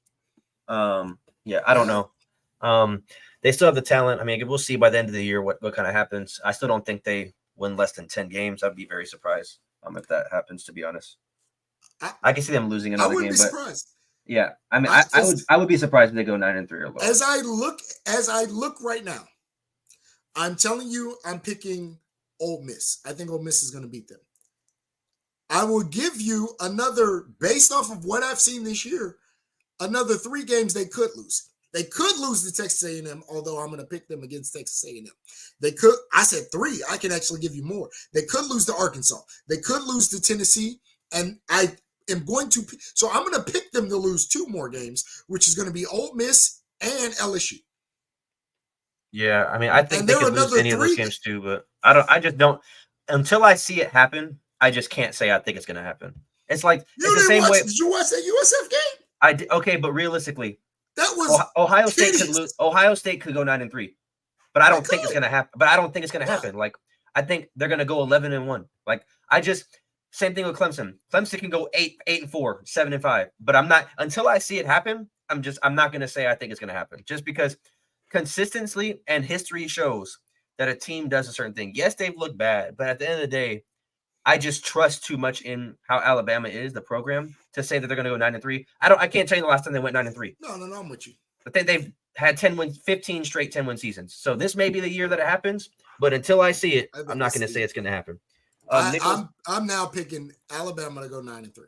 I don't know. They still have the talent. I mean, we'll see by the end of the year what kind of happens. I still don't think they win less than 10 games. I'd be very surprised if that happens, to be honest. I can see them losing another game. I wouldn't be surprised. Yeah. I mean, I would be surprised if they go 9-3 or lower. As I look right now, I'm telling you, I'm picking Ole Miss. I think Ole Miss is going to beat them. I will give you another, based off of what I've seen this year, another 3 games they could lose. They could lose to Texas A&M, although I'm going to pick them against Texas A&M. They could. I said 3. I can actually give you more. They could lose to Arkansas. They could lose to Tennessee, and I am going to. So I'm going to pick them to lose 2 more games, which is going to be Ole Miss and LSU. Yeah, I mean, I think they could lose any of those games too, but I just don't. Until I see it happen, I just can't say I think it's going to happen. It's like it's the same way. Did you watch that USF game? I did. Okay, but realistically. That was Ohio State could lose. Ohio State could go 9-3, but I don't think it's gonna happen. Like I think they're gonna go 11-1. Like same thing with Clemson. Clemson can go 8-4, 7-5. But I'm not until I see it happen. I'm not gonna say I think it's gonna happen. Just because consistency and history shows that a team does a certain thing. Yes, they've looked bad, but at the end of the day, I just trust too much in how Alabama is, the program, to say that they're going to go 9-3. I can't tell you the last time they went 9-3. No, I'm with you. But they've had 15 straight 10-win seasons. So this may be the year that it happens, but until I see it, I'm not going to say it's going to happen. I'm now picking Alabama to go 9-3.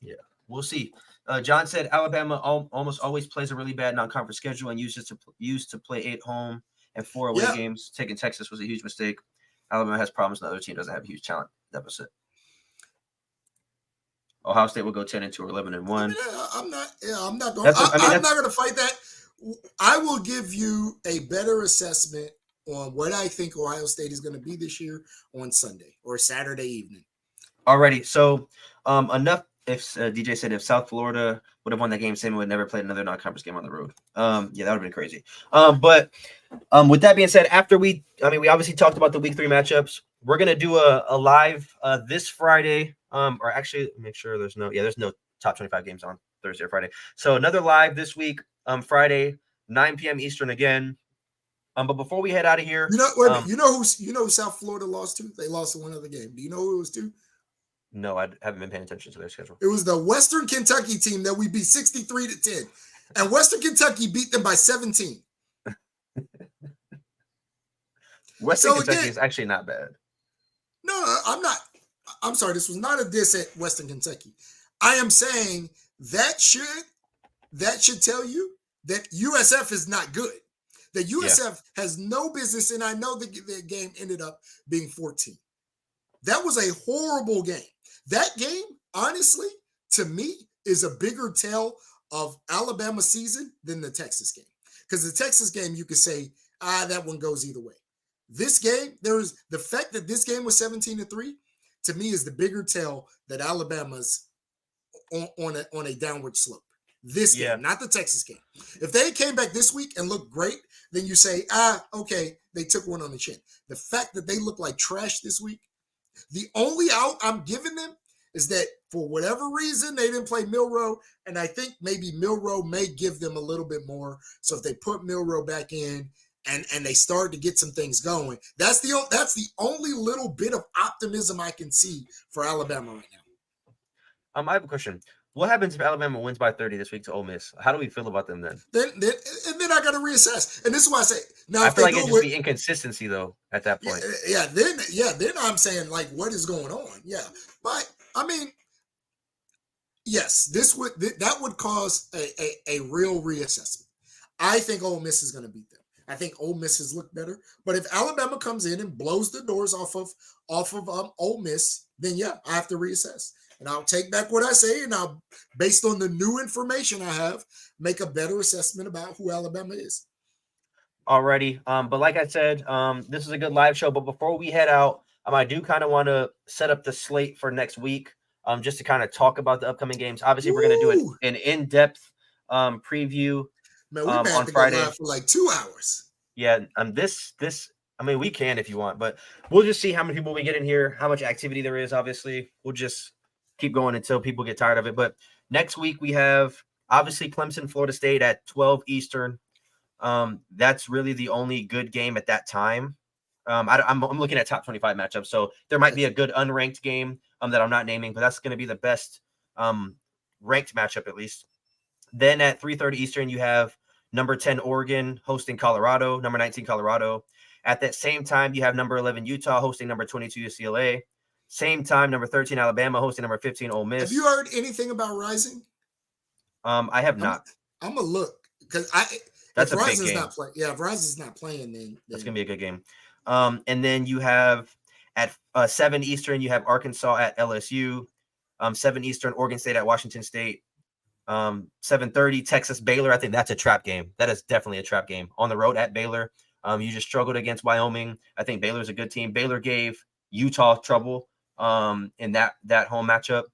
Yeah, we'll see. John said Alabama almost always plays a really bad non-conference schedule and used to play 8 home and 4 away games. Taking Texas was a huge mistake. Alabama has problems. The other team doesn't have a huge talent deficit. Ohio State will go 10-2 or 11-1. I'm not going to fight that. I will give you a better assessment on what I think Ohio State is going to be this year on Sunday or Saturday evening. Alrighty. So enough. If DJ said if South Florida would have won that game, Samuel would never play another non-conference game on the road. That would have been crazy. But with that being said, after we obviously talked about the week 3 matchups. We're gonna do a live this Friday. Or actually, make sure there's no top 25 games on Thursday or Friday. So another live this week, Friday, 9 p.m. Eastern again. But before we head out of here, you know who South Florida lost to? They lost to one other game. Do you know who it was to? No, I haven't been paying attention to their schedule. It was the Western Kentucky team that we beat 63-10. And Western Kentucky beat them by 17. Western Kentucky is actually not bad. No, I'm not. I'm sorry. This was not a diss at Western Kentucky. I am saying that should tell you that USF is not good. That USF has no business, and I know the game ended up being 14. That was a horrible game. That game, honestly, to me, is a bigger tell of Alabama's season than the Texas game. Because the Texas game, you could say, that one goes either way. This game, the fact that this game was 17-3, to me, is the bigger tell that Alabama's on a downward slope. This game, not the Texas game. If they came back this week and looked great, then you say, okay, they took one on the chin. The fact that they look like trash this week, the only out I'm giving them is that for whatever reason, they didn't play Milroe, and I think maybe Milroe may give them a little bit more. So if they put Milroe back in and they start to get some things going, that's the only little bit of optimism I can see for Alabama right now. I have a question. What happens if Alabama wins by 30 this week to Ole Miss? How do we feel about them then? Then I got to reassess. And this is why I say now. I feel like it'd just be inconsistency though at that point. Then I'm saying like, what is going on? Yeah, but I mean, yes, that would cause a real reassessment. I think Ole Miss is going to beat them. I think Ole Miss has looked better. But if Alabama comes in and blows the doors off of Ole Miss, then I have to reassess. And I'll take back what I say, and I'll, based on the new information I have, make a better assessment about who Alabama is. Alrighty. But like I said, this is a good live show. But before we head out, I do kind of want to set up the slate for next week, just to kind of talk about the upcoming games. Obviously, we're going to do an in-depth preview. Man, we have to Friday. Go live for like 2 hours. Yeah, this. I mean, we can if you want, but we'll just see how many people we get in here, how much activity there is. Obviously, we'll just keep going until people get tired of it. But next week we have obviously Clemson, Florida State at 12 Eastern. That's really the only good game at that time. I'm looking at top 25 matchups, so there might be a good unranked game that I'm not naming, but that's going to be the best ranked matchup at least. Then at 3:30 Eastern, you have number 10 Oregon hosting Colorado, number 19 Colorado. At that same time, you have number 11 Utah hosting number 22 UCLA. Same time, number 13 Alabama hosting number 15 Ole Miss. Have you heard anything about Rising? I have not. I'm gonna look because that's a big game. If Rising's not playing, then that's gonna be a good game. And then you have at 7 Eastern, you have Arkansas at LSU. 7 Eastern, Oregon State at Washington State. 7:30 Texas Baylor. I think that's a trap game. That is definitely a trap game on the road at Baylor. You just struggled against Wyoming. I think Baylor's a good team. Baylor gave Utah trouble in that home matchup.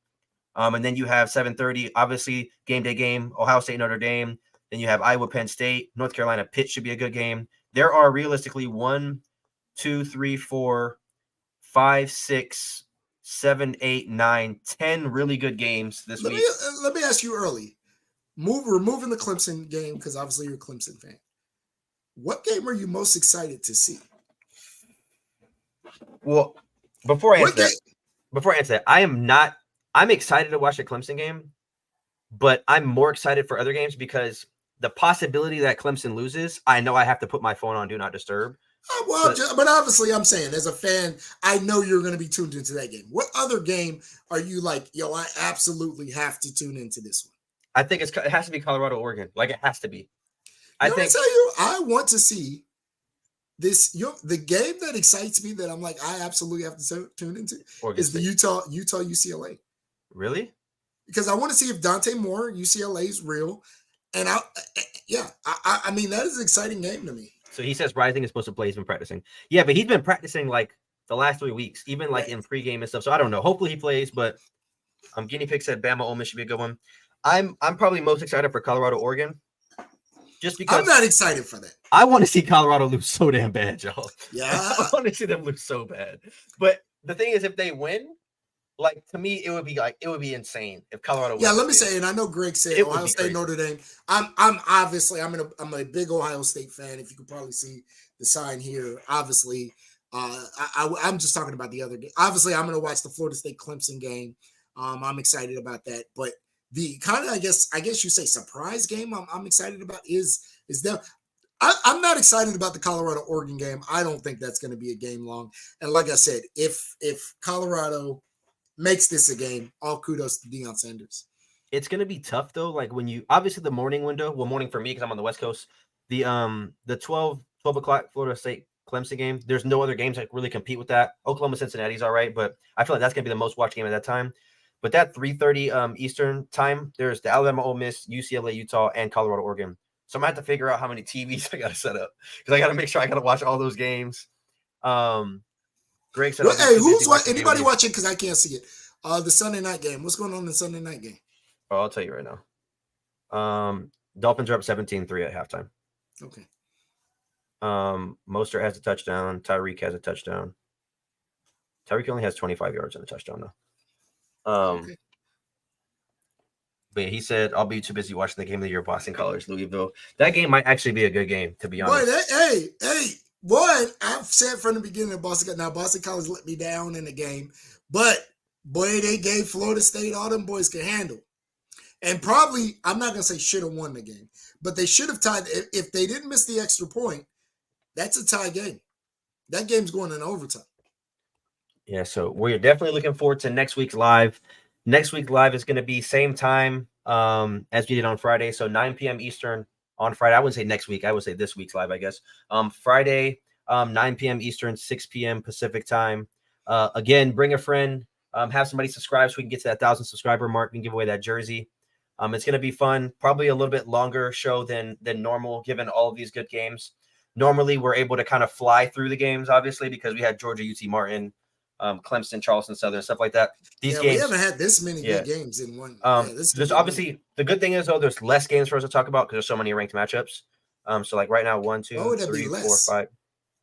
And then you have 7:30, obviously game day game, Ohio State, Notre Dame. Then you have Iowa, Penn State, North Carolina, Pitt should be a good game. There are realistically 1, 2, 3, 4, 5, 6, 7, 8, 9, 10 really good games this week. Let me ask you early. Removing the Clemson game because obviously you're a Clemson fan. What game are you most excited to see? Well, before I answer that, I'm excited to watch the Clemson game, but I'm more excited for other games because the possibility that Clemson loses, I know I have to put my phone on Do Not Disturb. But obviously I'm saying as a fan, I know you're going to be tuned into that game. What other game are you like, I absolutely have to tune into this one? I think it has to be Colorado, Oregon. Like it has to be. I want to see this. The game that excites me that I'm like, I absolutely have to tune into is the Utah UCLA. Really? Because I want to see if Dante Moore, UCLA is real. And I mean, that is an exciting game to me. So he says Rising is supposed to play. He's been practicing. Yeah, but he's been practicing like the last 3 weeks, even like in pregame and stuff. So I don't know. Hopefully he plays, but Guinea Pig said Bama Ole Miss should be a good one. I'm probably most excited for Colorado, Oregon. Just because I'm not excited for that. I want to see Colorado lose so damn bad, y'all. Yeah. I want to see them lose so bad. But the thing is, if they win, like to me, it would be insane if Colorado wins. Yeah, let me say, and I know Greg said Ohio State, Notre Dame. I'm a big Ohio State fan. If you could probably see the sign here, obviously, I'm just talking about the other game. Obviously, I'm going to watch the Florida State Clemson game. I'm excited about that, but the kind of I guess you say surprise game I'm excited about is them. I'm not excited about the Colorado-Oregon game. I don't think that's going to be a game long. And like I said, if Colorado makes this a game, all kudos to Deion Sanders. It's going to be tough, though. Like when you – obviously the morning window – well, morning for me because I'm on the West Coast. The 12 o'clock Florida State Clemson game, there's no other games that really compete with that. Oklahoma-Cincinnati's all right, but I feel like that's going to be the most watched game at that time. But that 3:30 Eastern time, there's the Alabama, Ole Miss, UCLA, Utah, and Colorado, Oregon. So I'm going to have to figure out how many TVs I got to set up because I got to make sure I got to watch all those games. Greg said, hey, who's anybody watching? Because I can't see it. The Sunday night game. What's going on in the Sunday night game? Oh, I'll tell you right now. Dolphins are up 17-3 at halftime. Okay. Mostert has a touchdown. Tyreek has a touchdown. Tyreek only has 25 yards on a touchdown, though. Okay. But he said, I'll be too busy watching the game of the year, Boston College, Louisville. That game might actually be a good game, to be honest. Boy, I've said from the beginning of Boston. Now, Boston College let me down in the game, but boy, they gave Florida State all them boys can handle. And probably, I'm not going to say should have won the game, but they should have tied. If they didn't miss the extra point, that's a tie game. That game's going in overtime. Yeah, so we're definitely looking forward to next week's live. Next week's live is going to be same time as we did on Friday, so 9 p.m. Eastern on Friday. I wouldn't say next week. I would say this week's live, I guess. Friday, 9 p.m. Eastern, 6 p.m. Pacific time. Again, bring a friend. Have somebody subscribe so we can get to that 1,000 subscriber mark and give away that jersey. It's going to be fun. Probably a little bit longer show than normal, given all of these good games. Normally, we're able to kind of fly through the games, obviously, because we had Georgia, UT Martin, Clemson, Charleston Southern, stuff like that. These games, we haven't had this many good games in one. There's obviously the good thing is though there's less games for us to talk about because there's so many ranked matchups. So like right now, 1, 2, 3, 4, 5.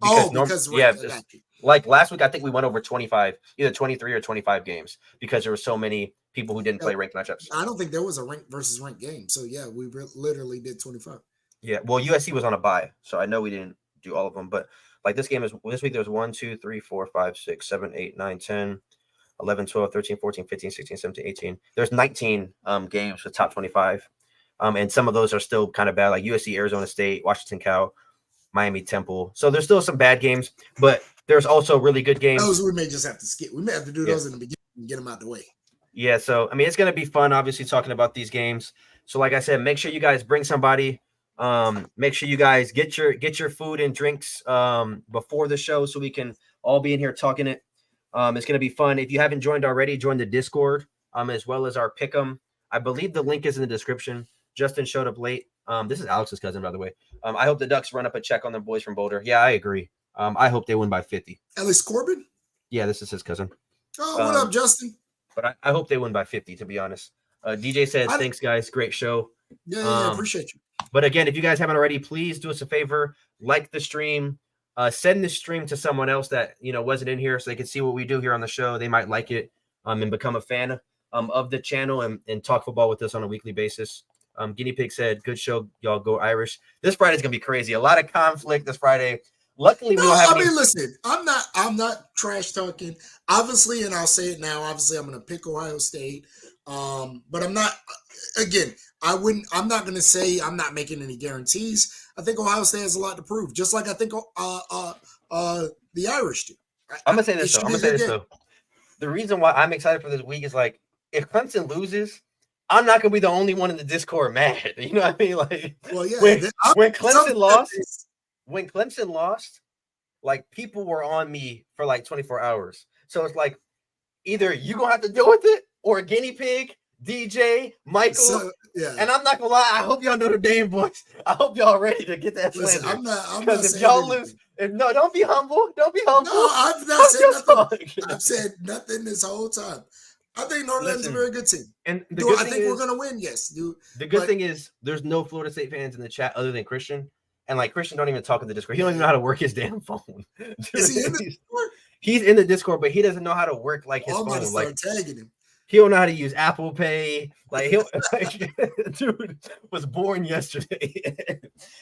Because like last week, I think we went over 25, either 23 or 25 games because there were so many people who didn't play ranked matchups. I don't think there was a ranked versus ranked game. So yeah, we literally did 25. Yeah, well, USC was on a bye, so I know we didn't do all of them, but like this week there's 1, 2, 3, 4, 5, 6, 7, 8, 9, 10, 11, 12, 13, 14, 15, 16, 17, 18. There's 19 games with top 25. And some of those are still kind of bad, like USC, Arizona State, Washington Cal, Miami Temple. So there's still some bad games, but there's also really good games. Those we may just have to skip. We may have to do those in the beginning and get them out the way. Yeah, so I mean it's gonna be fun, obviously, talking about these games. So like I said, make sure you guys bring somebody. Make sure you guys get your food and drinks before the show so we can all be in here talking it. It's gonna be fun. If you haven't joined already, join the Discord as well as our Pick'em. I believe the link is in the description. Justin showed up late. This is Alex's cousin, by the way. I hope the Ducks run up a check on the boys from Boulder. Yeah, I agree. I hope they win by 50. Ellis Corbin? Yeah, this is his cousin. Oh, what up, Justin? But I hope they win by 50, to be honest. DJ said, thanks, guys. Great show. Yeah, appreciate you. But again, if you guys haven't already, please do us a favor. Like the stream. Send this stream to someone else that wasn't in here so they can see what we do here on the show. They might like it and become a fan of the channel and talk football with us on a weekly basis. Guinea Pig said, good show, y'all go Irish. This Friday's gonna be crazy. A lot of conflict this Friday. Luckily, we don't have any. Listen, I'm not trash talking. Obviously, and I'll say it now, obviously I'm gonna pick Ohio State. But I'm not I'm not gonna say I'm not making any guarantees. I think Ohio State has a lot to prove, just like I think the Irish do. I'm gonna say this though. The reason why I'm excited for this week is like if Clemson loses, I'm not gonna be the only one in the Discord mad. You know what I mean? Like, well, yeah. When Clemson lost, like people were on me for like 24 hours. So it's like either you gonna have to deal with it or Guinea Pig, DJ, Michael. And I'm not gonna lie, I hope y'all know the Dame boys. I hope y'all ready to get that slander. I'm not because if y'all lose, don't be humble. Don't be humble. No, I've not said nothing. I've said nothing this whole time. I think Notre Dame's a very good team. And I think we're gonna win, yes. The good thing is there's no Florida State fans in the chat other than Christian. And like Christian don't even talk in the Discord. He don't even know how to work his damn phone. Is he in the Discord? He's in the Discord, but he doesn't know how to work like his phone. Like tagging him. He don't know how to use Apple Pay. Like dude was born yesterday.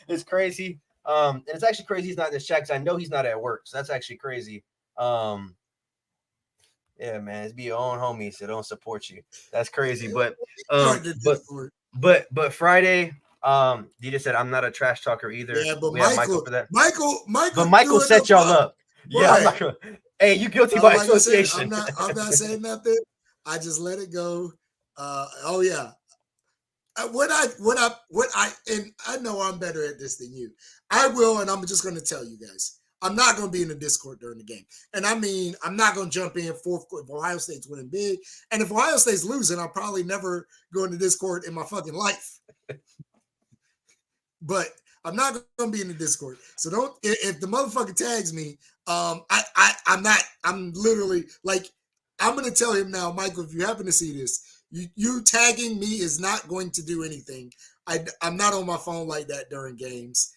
It's crazy. And it's actually crazy he's not in this chat because I know he's not at work. So that's actually crazy. Yeah, man, it's be your own homies that don't support you. That's crazy. But Friday, DJ said I'm not a trash talker either. Yeah, but we have Michael for that. Michael set y'all up. Yeah, I'm not gonna, hey, you guilty by association. I'm not saying nothing. I just let it go. Oh yeah. What I and I know I'm better at this than you. I will, and I'm just going to tell you guys. I'm not going to be in the Discord during the game. And I mean, I'm not going to jump in fourth quarter if Ohio State's winning big. And if Ohio State's losing, I'll probably never go into Discord in my fucking life. But I'm not going to be in the Discord. So don't, if the motherfucker tags me, I'm literally like, I'm going to tell him now, Michael, if you happen to see this, you tagging me is not going to do anything. I'm not on my phone like that during games.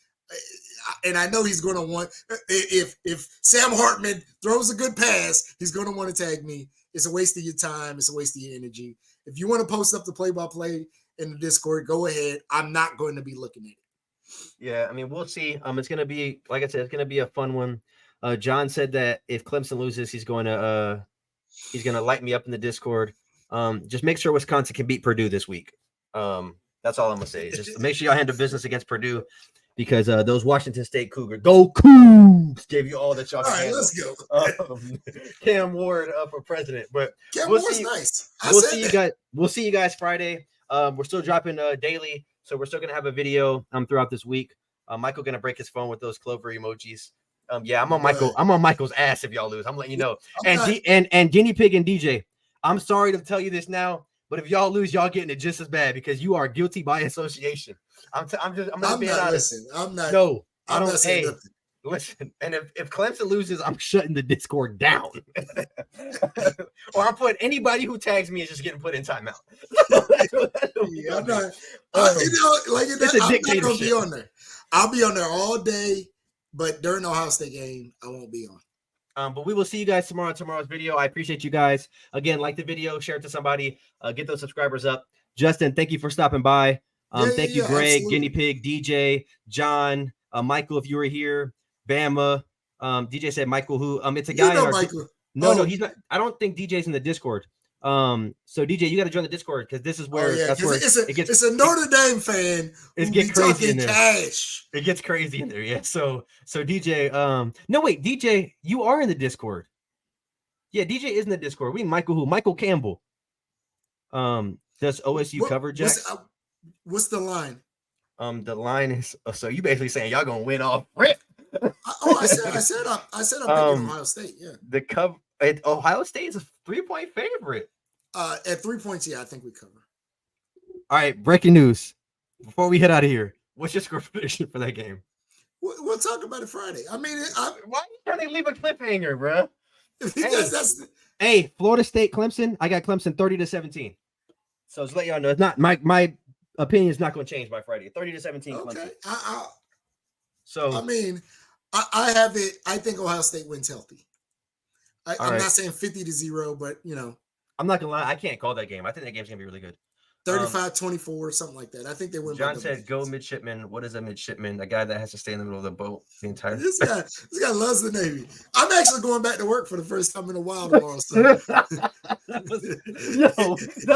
And I know he's going to want, if Sam Hartman throws a good pass, he's going to want to tag me. It's a waste of your time. It's a waste of your energy. If you want to post up the play-by-play in the Discord, go ahead. I'm not going to be looking at it. Yeah, I mean, we'll see. It's going to be, like I said, it's going to be a fun one. John said that if Clemson loses, he's going to light me up in the Discord. Just make sure Wisconsin can beat Purdue this week. That's all I'm going to say. Just make sure y'all handle business against Purdue. Because those Washington State Cougars, go Cougs, gave you all that y'all can handle. Let's go. Cam Ward for president, but Cam Ward's nice. We'll see you guys Friday. We're still dropping daily, so we're still gonna have a video throughout this week. Michael gonna break his phone with those Clover emojis. Yeah, I'm on Michael. I'm on Michael's ass if y'all lose. I'm letting you know. And Guinea Pig and DJ, I'm sorry to tell you this now, but if y'all lose, y'all getting it just as bad because you are guilty by association. I'm being honest. I'm not. No, I don't. Hey, listen. And if Clemson loses, I'm shutting the Discord down, or I'm putting anybody who tags me is just getting put in timeout. Yeah, I'm not. I'm not gonna be on there. I'll be on there all day, but during the Ohio State game, I won't be on. But we will see you guys tomorrow on tomorrow's video. I appreciate you guys. Again, like the video, share it to somebody, get those subscribers up. Justin, thank you for stopping by. Thank you, Greg, absolutely. Guinea Pig, DJ, John, Michael, if you were here, Bama. DJ said Michael, who it's a guy. Michael. No, he's not. I don't think DJ's in the Discord. So DJ, you got to join the Discord because this is where it's a Notre Dame fan. It gets crazy in there. Cash. It gets crazy in there. Yeah. So DJ. No wait, DJ, you are in the Discord. Yeah, DJ is in the Discord. We Michael who? Michael Campbell. Does OSU cover Jack? What's the line? The line is so you basically saying y'all gonna win off rip. I said I'm picking Ohio State. Yeah. The cover. Ohio State is a 3-point favorite. At 3 points, yeah, I think we cover. All right, breaking news. Before we head out of here, what's your score prediction for that game? We'll talk about it Friday. I mean, why are you trying to leave a cliffhanger, bro? Because hey, Florida State, Clemson. I got Clemson 30-17. So just let y'all know, it's not my opinion is not going to change by Friday. 30-17. Okay. Clemson. I mean, I have it. I think Ohio State wins healthy. I'm not saying 50-0, but I'm not gonna lie. I can't call that game. I think that game's gonna be really good. 35-24, something like that. I think they win. John said, "Go midshipman." What is a midshipman? A guy that has to stay in the middle of the boat the entire. This guy loves the Navy. I'm actually going back to work for the first time in a while tomorrow. So. that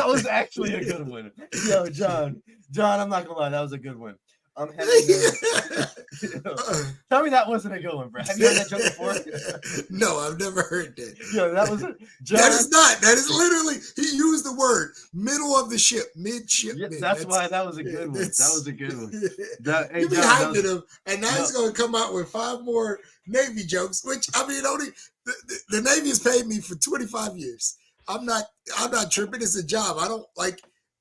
was actually a good one. Yo, John, I'm not gonna lie, that was a good one. I'm having tell me that wasn't a good one, bro. Have you heard that joke before? No, I've never heard that. Yo, that was John, that is not. That is literally he used the word middle of the ship, midshipman. Yeah, that's why that was a good one. That was a good one. You be hyping him, and now he's going to come out with 5 more Navy jokes. Which I mean, the Navy has paid me for 25 years. I'm not tripping. It's a job. I don't like.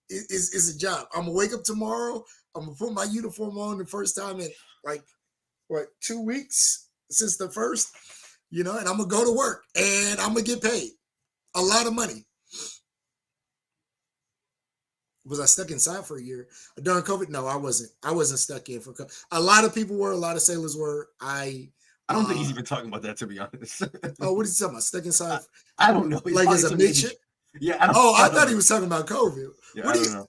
It's a job. I'm gonna wake up tomorrow. I'm gonna put my uniform on the first time in 2 weeks since the first, and I'm gonna go to work and I'm gonna get paid a lot of money. Was I stuck inside for a year during COVID? No, I wasn't. I wasn't stuck in for COVID. A lot of people were. A lot of sailors were. I don't think he's even talking about that, to be honest. Oh, what is he talking about? Stuck inside? I don't know. Like as a midship? Yeah. I thought he was talking about COVID. Yeah, I don't know.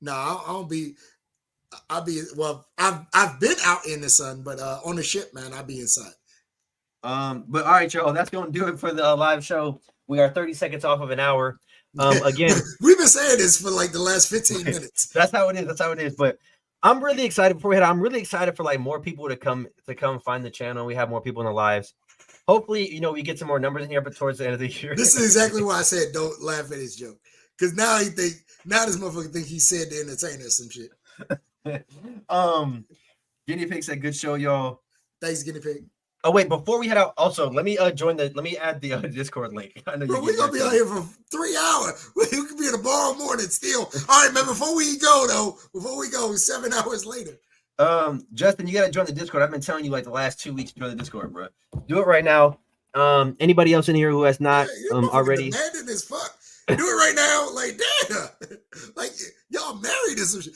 No, I'll be. Well, I've been out in the sun, but on the ship, man, I'll be inside. But all right, y'all. That's gonna do it for the live show. We are 30 seconds off of an hour. Again, we've been saying this for like the last 15 minutes. That's how it is. That's how it is. But I'm really excited before we head out. I'm really excited for like more people to come find the channel. We have more people in the lives. Hopefully, we get some more numbers in here, but towards the end of the year. This is exactly why I said don't laugh at his joke. Because now this motherfucker think he said to entertain us some shit. Guinea Pig said good show, y'all. Thanks, Guinea Pig. Oh wait, before we head out, also let me add the Discord link. I know we're gonna be out here for 3 hours. We could be in tomorrow morning still. All right, man. Before we go, 7 hours later. Justin, you gotta join the Discord. I've been telling you like the last 2 weeks to join the Discord, bro. Do it right now. Anybody else in here who has not already? Demanding as fuck. Do it right now. Like, damn. Like, y'all married or some shit.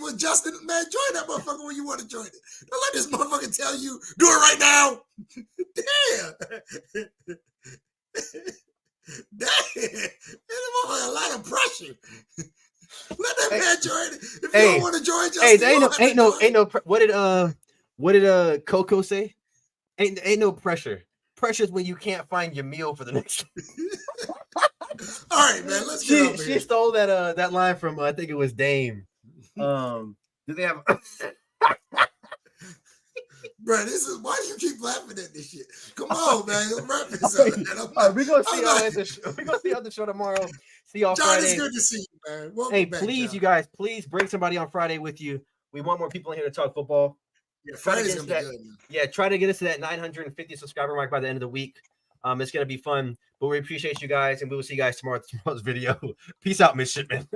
With Justin, man, join that motherfucker when you want to join it. Don't let this motherfucker tell you, do it right now. Damn. Damn. That's a lot of pressure. Let that man join it. If you don't want to join, Justin, ain't no. What did Coco say? Ain't no pressure. Pressure's when you can't find your meal for the next. All right, man. Let's get She stole that line from I think it was Dame. Do they have? Bro, why do you keep laughing at this shit? Come on, man. Wrap this up. We're gonna see y'all at the show. We're gonna see y'all at the show tomorrow. See y'all John, Friday. It's good to see you, man. Welcome back, please, John. You guys, please bring somebody on Friday with you. We want more people in here to talk football. Yeah, Friday's gonna be good. Man. Yeah, try to get us to that 950 subscriber mark by the end of the week. It's gonna be fun, but we appreciate you guys, and we will see you guys tomorrow's video. Peace out, midshipmen.